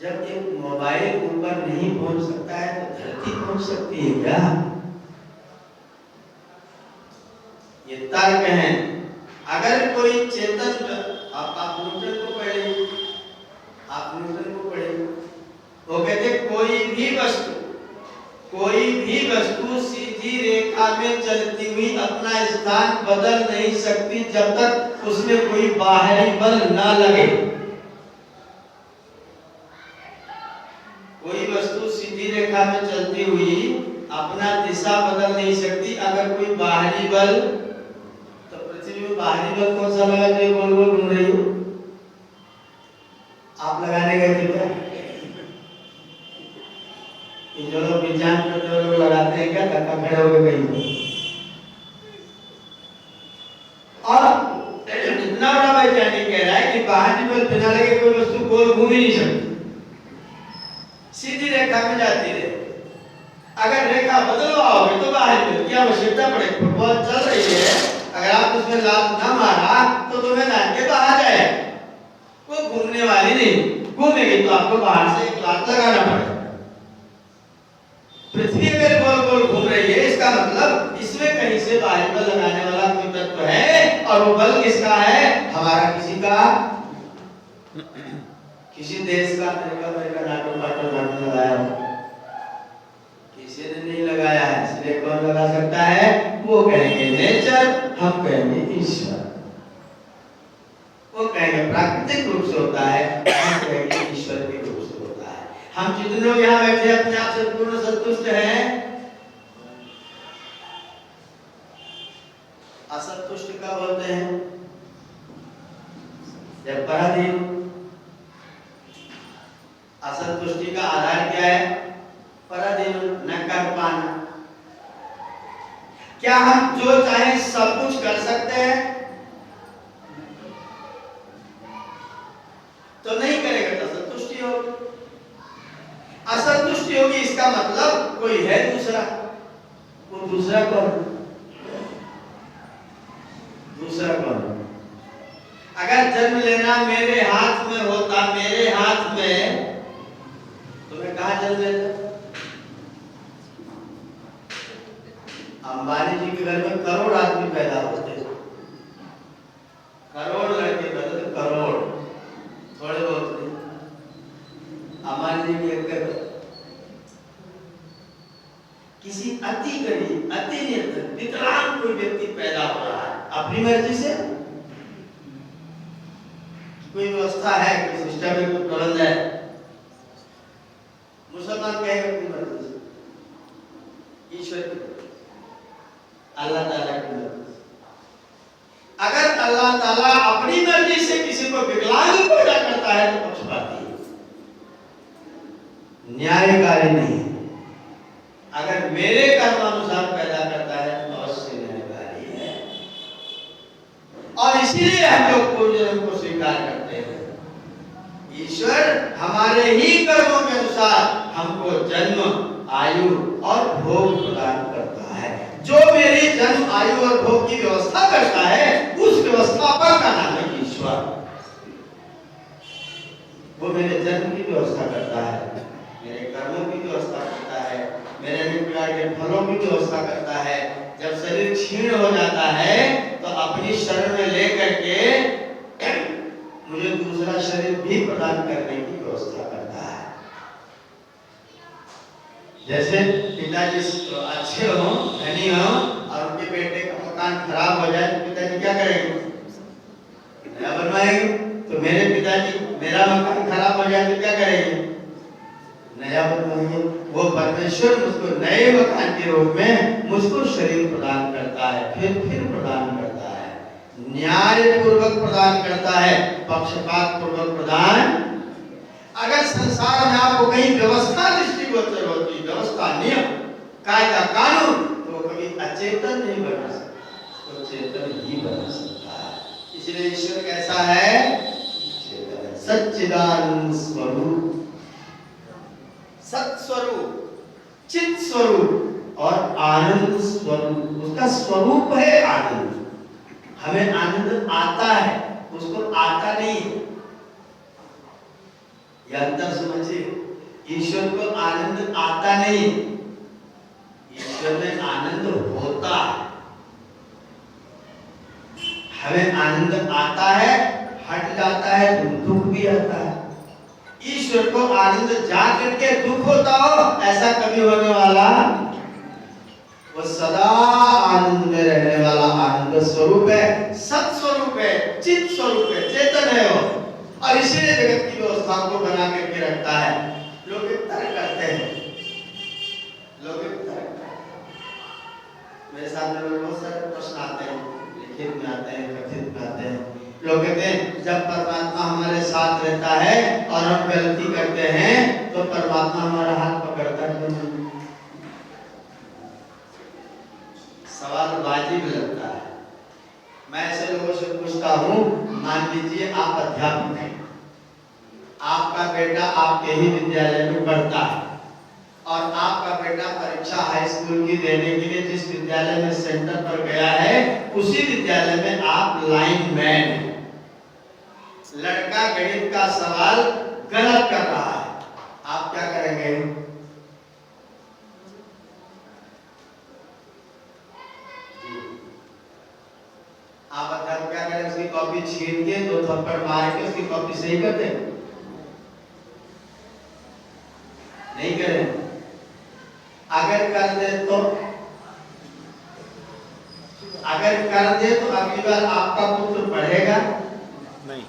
जब एक मोबाइल ऊपर नहीं पहुंच सकता है तो धरती पहुंच सकती है क्या? ये तर्क है। अगर कोई चेतन, आप न्यूटन को पढ़िए, वो कहते कोई भी वस्तु सीधी रेखा में चलती हुई अपना स्थान बदल नहीं सकती जब तक उसमें कोई बाहरी बल ना लगे। कोई वस्तु सीधी रेखा में चलती हुई अपना दिशा बदल नहीं सकती अगर कोई बाहरी बल। तो पृथ्वी में बाहरी बल कौन सा लगा जो ये गोल गोल घूम रही हो? आप लगाने गए थे क्या? जो लोग विज्ञान करते हैं लोग लगाते हैं क्या? धक्का खड़े हो गए कहीं? और इतना बड़ा वैज्ञानिक कह रहा है कि बाहरी बल बिना लगे कोई वस्तु गोल घूम ही नहीं सकती, सीधी रेखा में जाती रहे। अगर रेखा बदलवाओगे तो बाहरी बल की आवश्यकता पड़ेगी। फुटबॉल चल रही है, अगर आप उसमें लात ना मारा तो तुम्हें लात के बाहर जाए, वो घूमने वाली नहीं। घूमेगी तो आपको बाहर से एक लात लगाना पड़ेगा। पृथ्वी अगर गोल गोल घूम रही है, इसका मतलब इसमें कहीं से बाहरी बल लगाने वाला कोई तत्व है, और वो बल किसका है? हमारा, किसी का, किसी देश का। अमेरिका नाटो लगाया हो, किसी ने नहीं लगाया है, इसलिए कौन लगा सकता है? वो कहेंगे नेचर, हम कहेंगे ईश्वर। वो कहेंगे प्राकृतिक रूप से होता है, हम कहेंगे ईश्वर के रूप से होता है। हम जितने लोग यहाँ बैठे अपने आप से पूर्ण संतुष्ट हैं, असंतुष्ट कब होते हैं? जब पराधीन। असंतुष्टि का आधार क्या है? पराधीन, न कर पाना। क्या हम जो चाहे सब कुछ कर सकते हैं? का मतलब कोई है दूसरा। वो दूसरा कौन? दूसरा कौन? अगर जन्म लेना मेरे हाथ में होता, मेरे हाथ में, तो मैं कहाँ जन्म लेता? अंबानी जी के घर में करोड़ आदमी पैदा होते, करोड़ लड़के पैदा होते, करोड़, थोड़े बहुत नहीं। अंबानी जी के घर किसी अति गरीब, अति निर्धन, विकलांग कोई व्यक्ति पैदा हो रहा है अपनी मर्जी से, कोई व्यवस्था है, कोई सिस्टम है, कोई प्रबंध है। मुसलमान कहेगा अपनी मर्जी से, ईश्वर की, अल्लाह ताला की मर्जी से। अगर अल्लाह ताला अपनी मर्जी से किसी को विकलांग पैदा करता है तो पक्षपाती है, न्यायकारी नहीं। अगर मेरे कर्मानुसार पैदा करता है तो अवश्य न्यायकारी है। और इसीलिए हम लोग पूर्वजन्म को स्वीकार करते हैं। ईश्वर हमारे ही कर्मों के अनुसार हमको जन्म, आयु और भोग प्रदान करता है। जो मेरी जन्म, आयु और भोग की व्यवस्था करता है, उस व्यवस्थापक का नाम है ईश्वर। वो मेरे जन्म की व्यवस्था करता है, मेरे कर्मों की व्यवस्था करता है, मेरे अनेक प्रकार के फलों की व्यवस्था करता है। जब शरीर क्षीण हो जाता है तो अपनी शरण में लेकर के मुझे दूसरा शरीर भी प्रदान करने की व्यवस्था करता है। जैसे पिताजी अच्छे हो, धनी हो, और उनके बेटे का मकान खराब हो जाए तो पिताजी क्या करेंगे? नया बनवाएंगे। तो मेरे पिताजी, मेरा मकान खराब हो जाए तो क्या करेंगे? नया बनवाएंगे। वो परमेश्वर मुझको नए मकान के रूप में मुझको शरीर प्रदान करता है, फिर प्रदान करता है, न्याय पूर्वक प्रदान करता है, पक्षपात पूर्वक प्रदान। अगर संसार में आपको कहीं व्यवस्था दृष्टिगोचर होती, व्यवस्था, नियम, कायदा, कानून, तो वो कभी अचेतन नहीं बना सकता, तो चेतन ही बना सकता है। इसलिए ईश्वर कैसा है? सच्चिदानंद स्वरूप, सत्स्वरूप, चित स्वरूप और आनंद स्वरूप। उसका स्वरूप है आनंद। हमें आनंद आता है, उसको आता नहीं है। यह अंतर समझिए। ईश्वर को आनंद आता नहीं, ईश्वर में आनंद होता है। हमें आनंद आता है, हट जाता है, दुख भी आता है। ईश्वर को आनंद जा करके दुख होता हो, ऐसा कभी होने वाला? वो सदा आनंद में रहने वाला आनंद स्वरूप है, सत स्वरूप है, चित स्वरूप है, चेतन है वो। और इसीलिए जगत की व्यवस्था को बना करके रखता है। लोग तर्क करते हैं, लोग तर्क, मेरे सामने बहुत सारे प्रश्न आते हैं, लिखित में आते हैं, कथित में आते हैं। लोग कहते हैं जब परमात्मा हमारे साथ रहता है और हम गलती करते हैं तो परमात्मा हमारा हाथ पकड़ता क्यों नहीं? सवाल वाजिब लगता है। मैं ऐसे लोगों से पूछता हूँ, मान लीजिए आप अध्यापक हैं, आपका बेटा आपके ही विद्यालय में पढ़ता है और आपका बेटा परीक्षा हाई स्कूल की देने के लिए जिस विद्यालय में सेंटर पर गया है, उसी विद्यालय में आप लाइनमैन हैं। लड़का गणित का सवाल गलत कर रहा है, आप क्या करेंगे? आप अध्यापक क्या करें? उसकी कॉपी छीन के 2 थप्पड़ मार के उसकी कॉपी सही कर दें? नहीं करें। अगर कर दे तो अगली बार आपका पुत्र पढ़ेगा नहीं,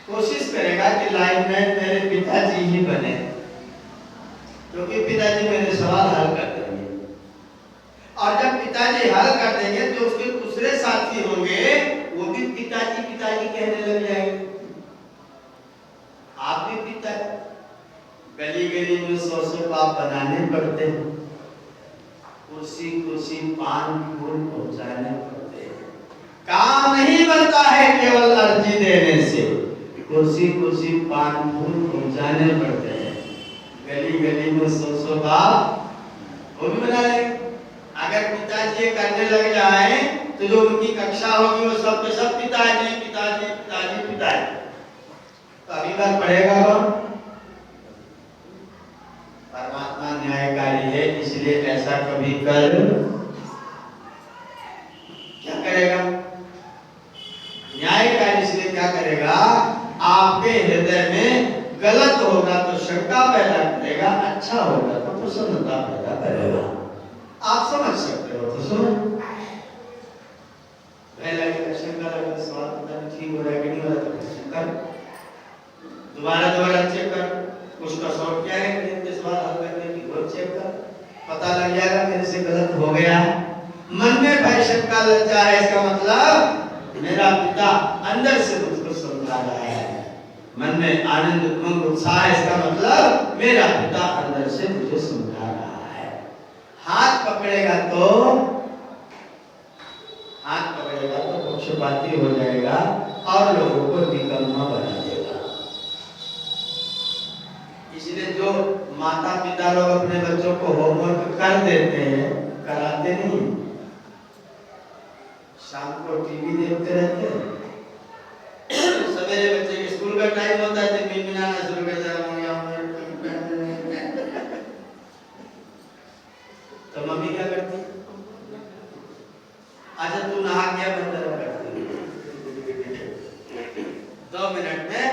कोशिश करेगा कि लाइनमैन मेरे पिताजी ही बने, क्योंकि पिताजी मेरे सवाल हल कर देंगे। और जब पिताजी हल कर देंगे तो उसके दूसरे साथी होंगे, वो भी पिताजी पिताजी कहने लग जाएंगे। आप भी पिता, गली गली में 100 पाप बनाने पड़ते हैं, कुर्सी कुर्सी पान फूल पहुंचाने पड़ते हैं। काम नहीं बनता है केवल अर्जी देने से, कुर्सी कुर्सी पान फूल पहुंचाने पड़ते हैं। गली गली में 100 बाप वो भी बना लेंगे। अगर पिताजी ये करने लग जाए तो जो उनकी कक्षा होगी वो सब के सब पिताजी पिताजी पिताजी पिताजी, तो अभी बार पढ़ेगा कौन? परमात्मा न्यायकारी है, इसलिए ऐसा कभी कर क्या करेगा? न्यायकारी इसलिए क्या करेगा? आपके हृदय में गलत होगा तो शंका पैदा करेगा, अच्छा होगा तो प्रसन्नता पैदा करेगा। आप समझ सकते हो तो समझ। पहले शंका लगा सवाल पता नहीं ठीक हो रहा है कि नहीं हो रहा, तो शंका दोबारा चेक कर, उसका शॉर्ट क्या है कि सवाल हल करने की वो चेक कर, पता लग जाएगा मेरे से गलत हो गया। मन में भय शंका लज्जा है, इसका मतलब मेरा पिता अंदर से मुझको समझा रहा है। मन में आनंद उमंग उत्साह है, इसका मतलब मेरा पिता अंदर से मुझे समझा रहा है। हाथ पकड़ेगा तो पक्षपाती हो जाएगा और लोगों को निकम्मा बना देगा। इसलिए जो माता पिता लोग अपने बच्चों को होमवर्क कर देते हैं, कराते नहीं, शाम को टीवी देखते रहते हैं, सवेरे बच्चे के स्कूल का टाइम होता है तो मिनमिनाना शुरू कर देते, तो मम्मी क्या करती? अच्छा तू नहा गया बंदर करती, 2 मिनट में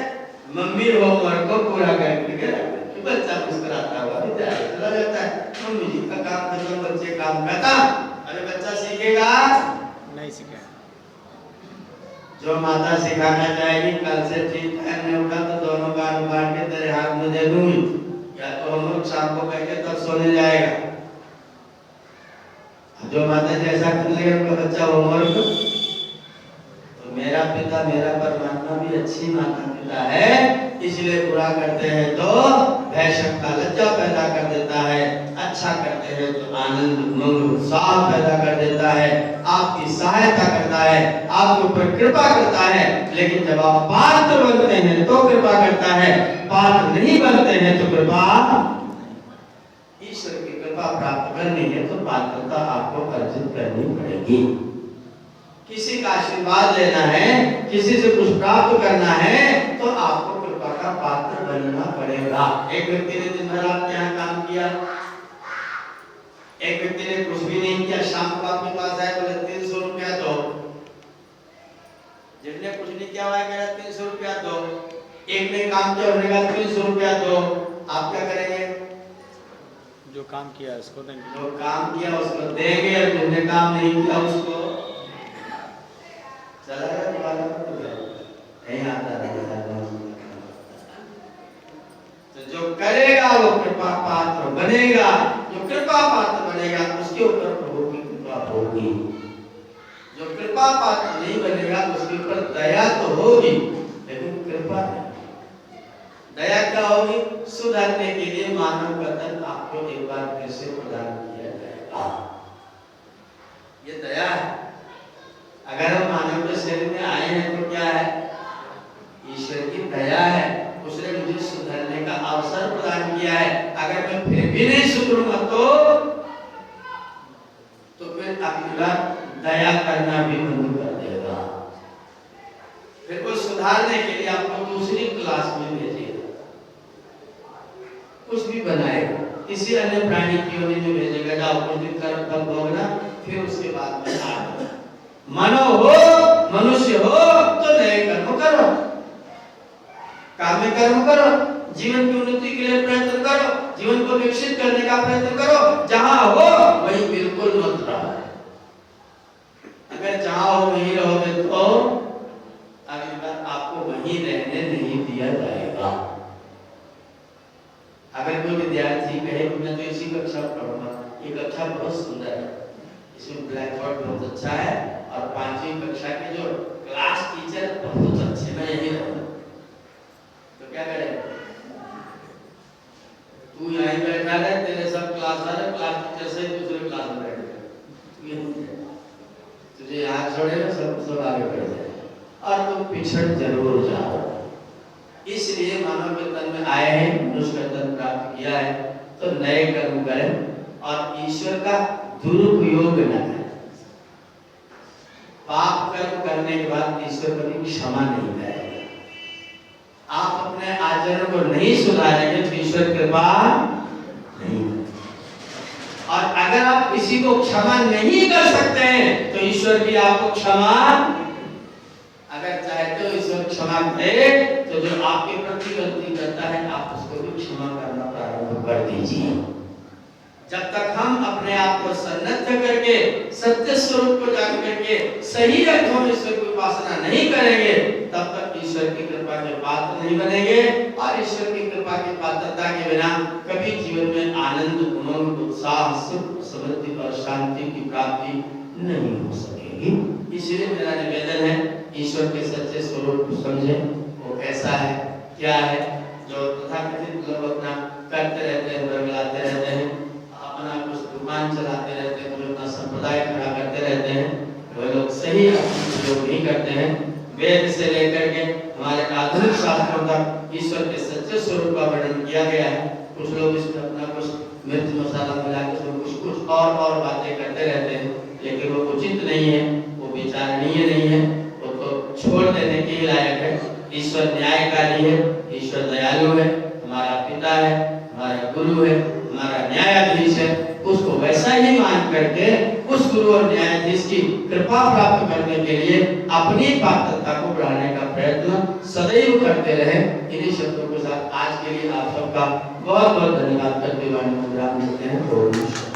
मम्मी होमवर्क को पूरा करके रखती, बच्चा मुस्कुराता हुआ विद्यालय चला जाता है। मम्मी जी का काम खत्म, बच्चे काम खत्म। अरे बच्चा सीखेगा नहीं सीखेगा। जो माता सिखाना चाहेगी कल से ठीक टाइम में उठा तो दोनों कान उखाड़ के तेरे हाथ में दे दूंगी, या तो होमवर्क शाम को करके तब सोने जाएगा। जो माता जी ऐसा कर लेगा उनका बच्चा होमवर्क, तो मेरा पिता मेरा परमात्मा भी अच्छी माता पिता है, इसलिए बुरा करते हैं तो भय शंका लज्जा पैदा कर देता है, अच्छा करते हैं तो आनंद उमंग उत्साह पैदा कर देता है, आपकी सहायता करता है, आपके ऊपर कृपा करता है। लेकिन जब आप पात्र बनते हैं तो कृपा करता है, पात्र नहीं बनते हैं तो कृपा, ईश्वर की कृपा प्राप्त करनी है तो पात्रता आपको अर्जित करनी पड़ेगी। किसी का आशीर्वाद लेना है, किसी से कुछ प्राप्त करना है तो आपको कृपा का पात्र बनना पड़ेगा। एक व्यक्ति ने दिन भर आपके यहाँ काम किया, एक व्यक्ति ने कुछ भी नहीं किया, शाम को आपके पास आए, बोले 300 रुपया दो। जिसने कुछ नहीं किया हुआ है 300 रुपया दो, एक ने काम किया उन्होंने कहा 300 रुपया दो, आप क्या करेंगे? जो काम किया उसको देंगे, जो काम किया उसको देंगे, और जिसने काम नहीं किया उसको चला गया दोबारा नहीं आता रहेगा। तो जो करेगा वो कृपा पात्र बनेगा, जो कृपा पात्र बनेगा उसके ऊपर प्रभु की कृपा होगी। जो कृपा पात्र नहीं बनेगा उसके ऊपर दया तो होगी लेकिन कृपा नहीं। दया क्या होगी? सुधरने के लिए मानव का तन आपको एक बार फिर से प्रदान किया जाएगा, ये दया है। अगर हम मानव के शरीर में आए हैं तो क्या है? ईश्वर की दया है, उसने मुझे सुधरने का अवसर प्रदान किया है। अगर मैं फिर भी नहीं सुधरूंगा तो फिर अगली बार दया करना भी बंद कर देगा, फिर वो सुधारने के लिए आपको दूसरी क्लास में भेजेगा, कुछ भी बनाएगा, किसी अन्य प्राणी की ओर में भेजेगा, जाओ कुछ दिन कर्म फल भोगना, फिर उसके बाद में आना। मनो हो मनुष्य हो तो नए कर्म करो, काम्य कर्म करो, जीवन की उन्नति के लिए प्रयत्न करो, जीवन को विकसित करने का प्रयत्न करो। जहां हो वहीं बिल्कुल मत रहो, अगर जहां हो वहीं रहोगे तो अगली बार आपको वहीं रहने नहीं दिया जाएगा। अगर कोई विद्यार्थी कहे मैं तो इसी कक्षा पढ़ूंगा, ये कक्षा बहुत सुंदर है, इसमें ब्लैक बोर्ड बहुत अच्छा है और 5वीं कक्षा के जो क्लास टीचर बहुत अच्छे, मैं यही रहूंगा, तो क्या करें? तू यहीं बैठा रहे, तेरे सब क्लास वाले क्लास टीचर से दूसरे क्लास में बैठे, तुझे यहाँ छोड़ेगा, सब आगे बढ़ जाए और तुम पिछड़ जरूर जाओ। इसलिए इसलिए मानव के तन में आए हैं, मनुष्य का तन प्राप्त किया है, तो नए कर्म करें और ईश्वर का दुरुपयोग न करें। पाप कर्म करने के बाद ईश्वर कभी क्षमा नहीं करेगा। आप अपने आचरण को नहीं सुधारेंगे तो ईश्वर कृपा नहीं। और अगर आप किसी को क्षमा नहीं कर सकते हैं तो ईश्वर भी आपको क्षमा, अगर चाहते हो ईश्वर क्षमा करे तो जो आपके प्रति गलती करता है आप उसको भी क्षमा करना प्रारंभ कर दीजिए। जब तक हम अपने आप को सन्नद्ध करके सत्य स्वरूप को जान करके सही अर्थों में ईश्वर की उपासना नहीं करेंगे तब तक ईश्वर की कृपा के पात्र नहीं बनेंगे। और ईश्वर की कृपा की पात्रता के बिना कभी जीवन में आनंद, उमंग, उत्साह, सुख, समृद्धि और शांति की प्राप्ति नहीं हो सकेगी। इसलिए मेरा निवेदन है, ईश्वर के सच्चे स्वरूप को समझें, वो कैसा है, क्या है। जो तथाकथित लोग अपना करते रहते हैं, बरगलाते रहते हैं, अपना कुछ दुकान चलाते रहते हैं, कोई अपना संप्रदाय खड़ा करते रहते हैं, वो लोग सही उपयोग नहीं करते हैं। वेद से लेकर के हमारे आधुनिक शास्त्रों तक ईश्वर के सच्चे स्वरूप का वर्णन किया गया है। कुछ लोग इसमें अपना कुछ मिर्च मसाला मिला के कुछ और बातें करते रहते हैं, लेकिन वो उचित नहीं है, वो विचारणीय नहीं है, वो तो छोड़ देने के लायक है। ईश्वर न्यायकारी है, ईश्वर दयालु है, हमारा पिता है, हमारा गुरु है, हमारा न्यायाधीश है। उसको वैसा ही मान करके उस गुरु और न्यायाधीश की कृपा प्राप्त करने के लिए अपनी पात्रता को बढ़ाने का प्रयत्न सदैव करते रहे। इन्हीं शब्दों के साथ आज के लिए आप सबका बहुत बहुत धन्यवाद करते हुए विराम देते हैं।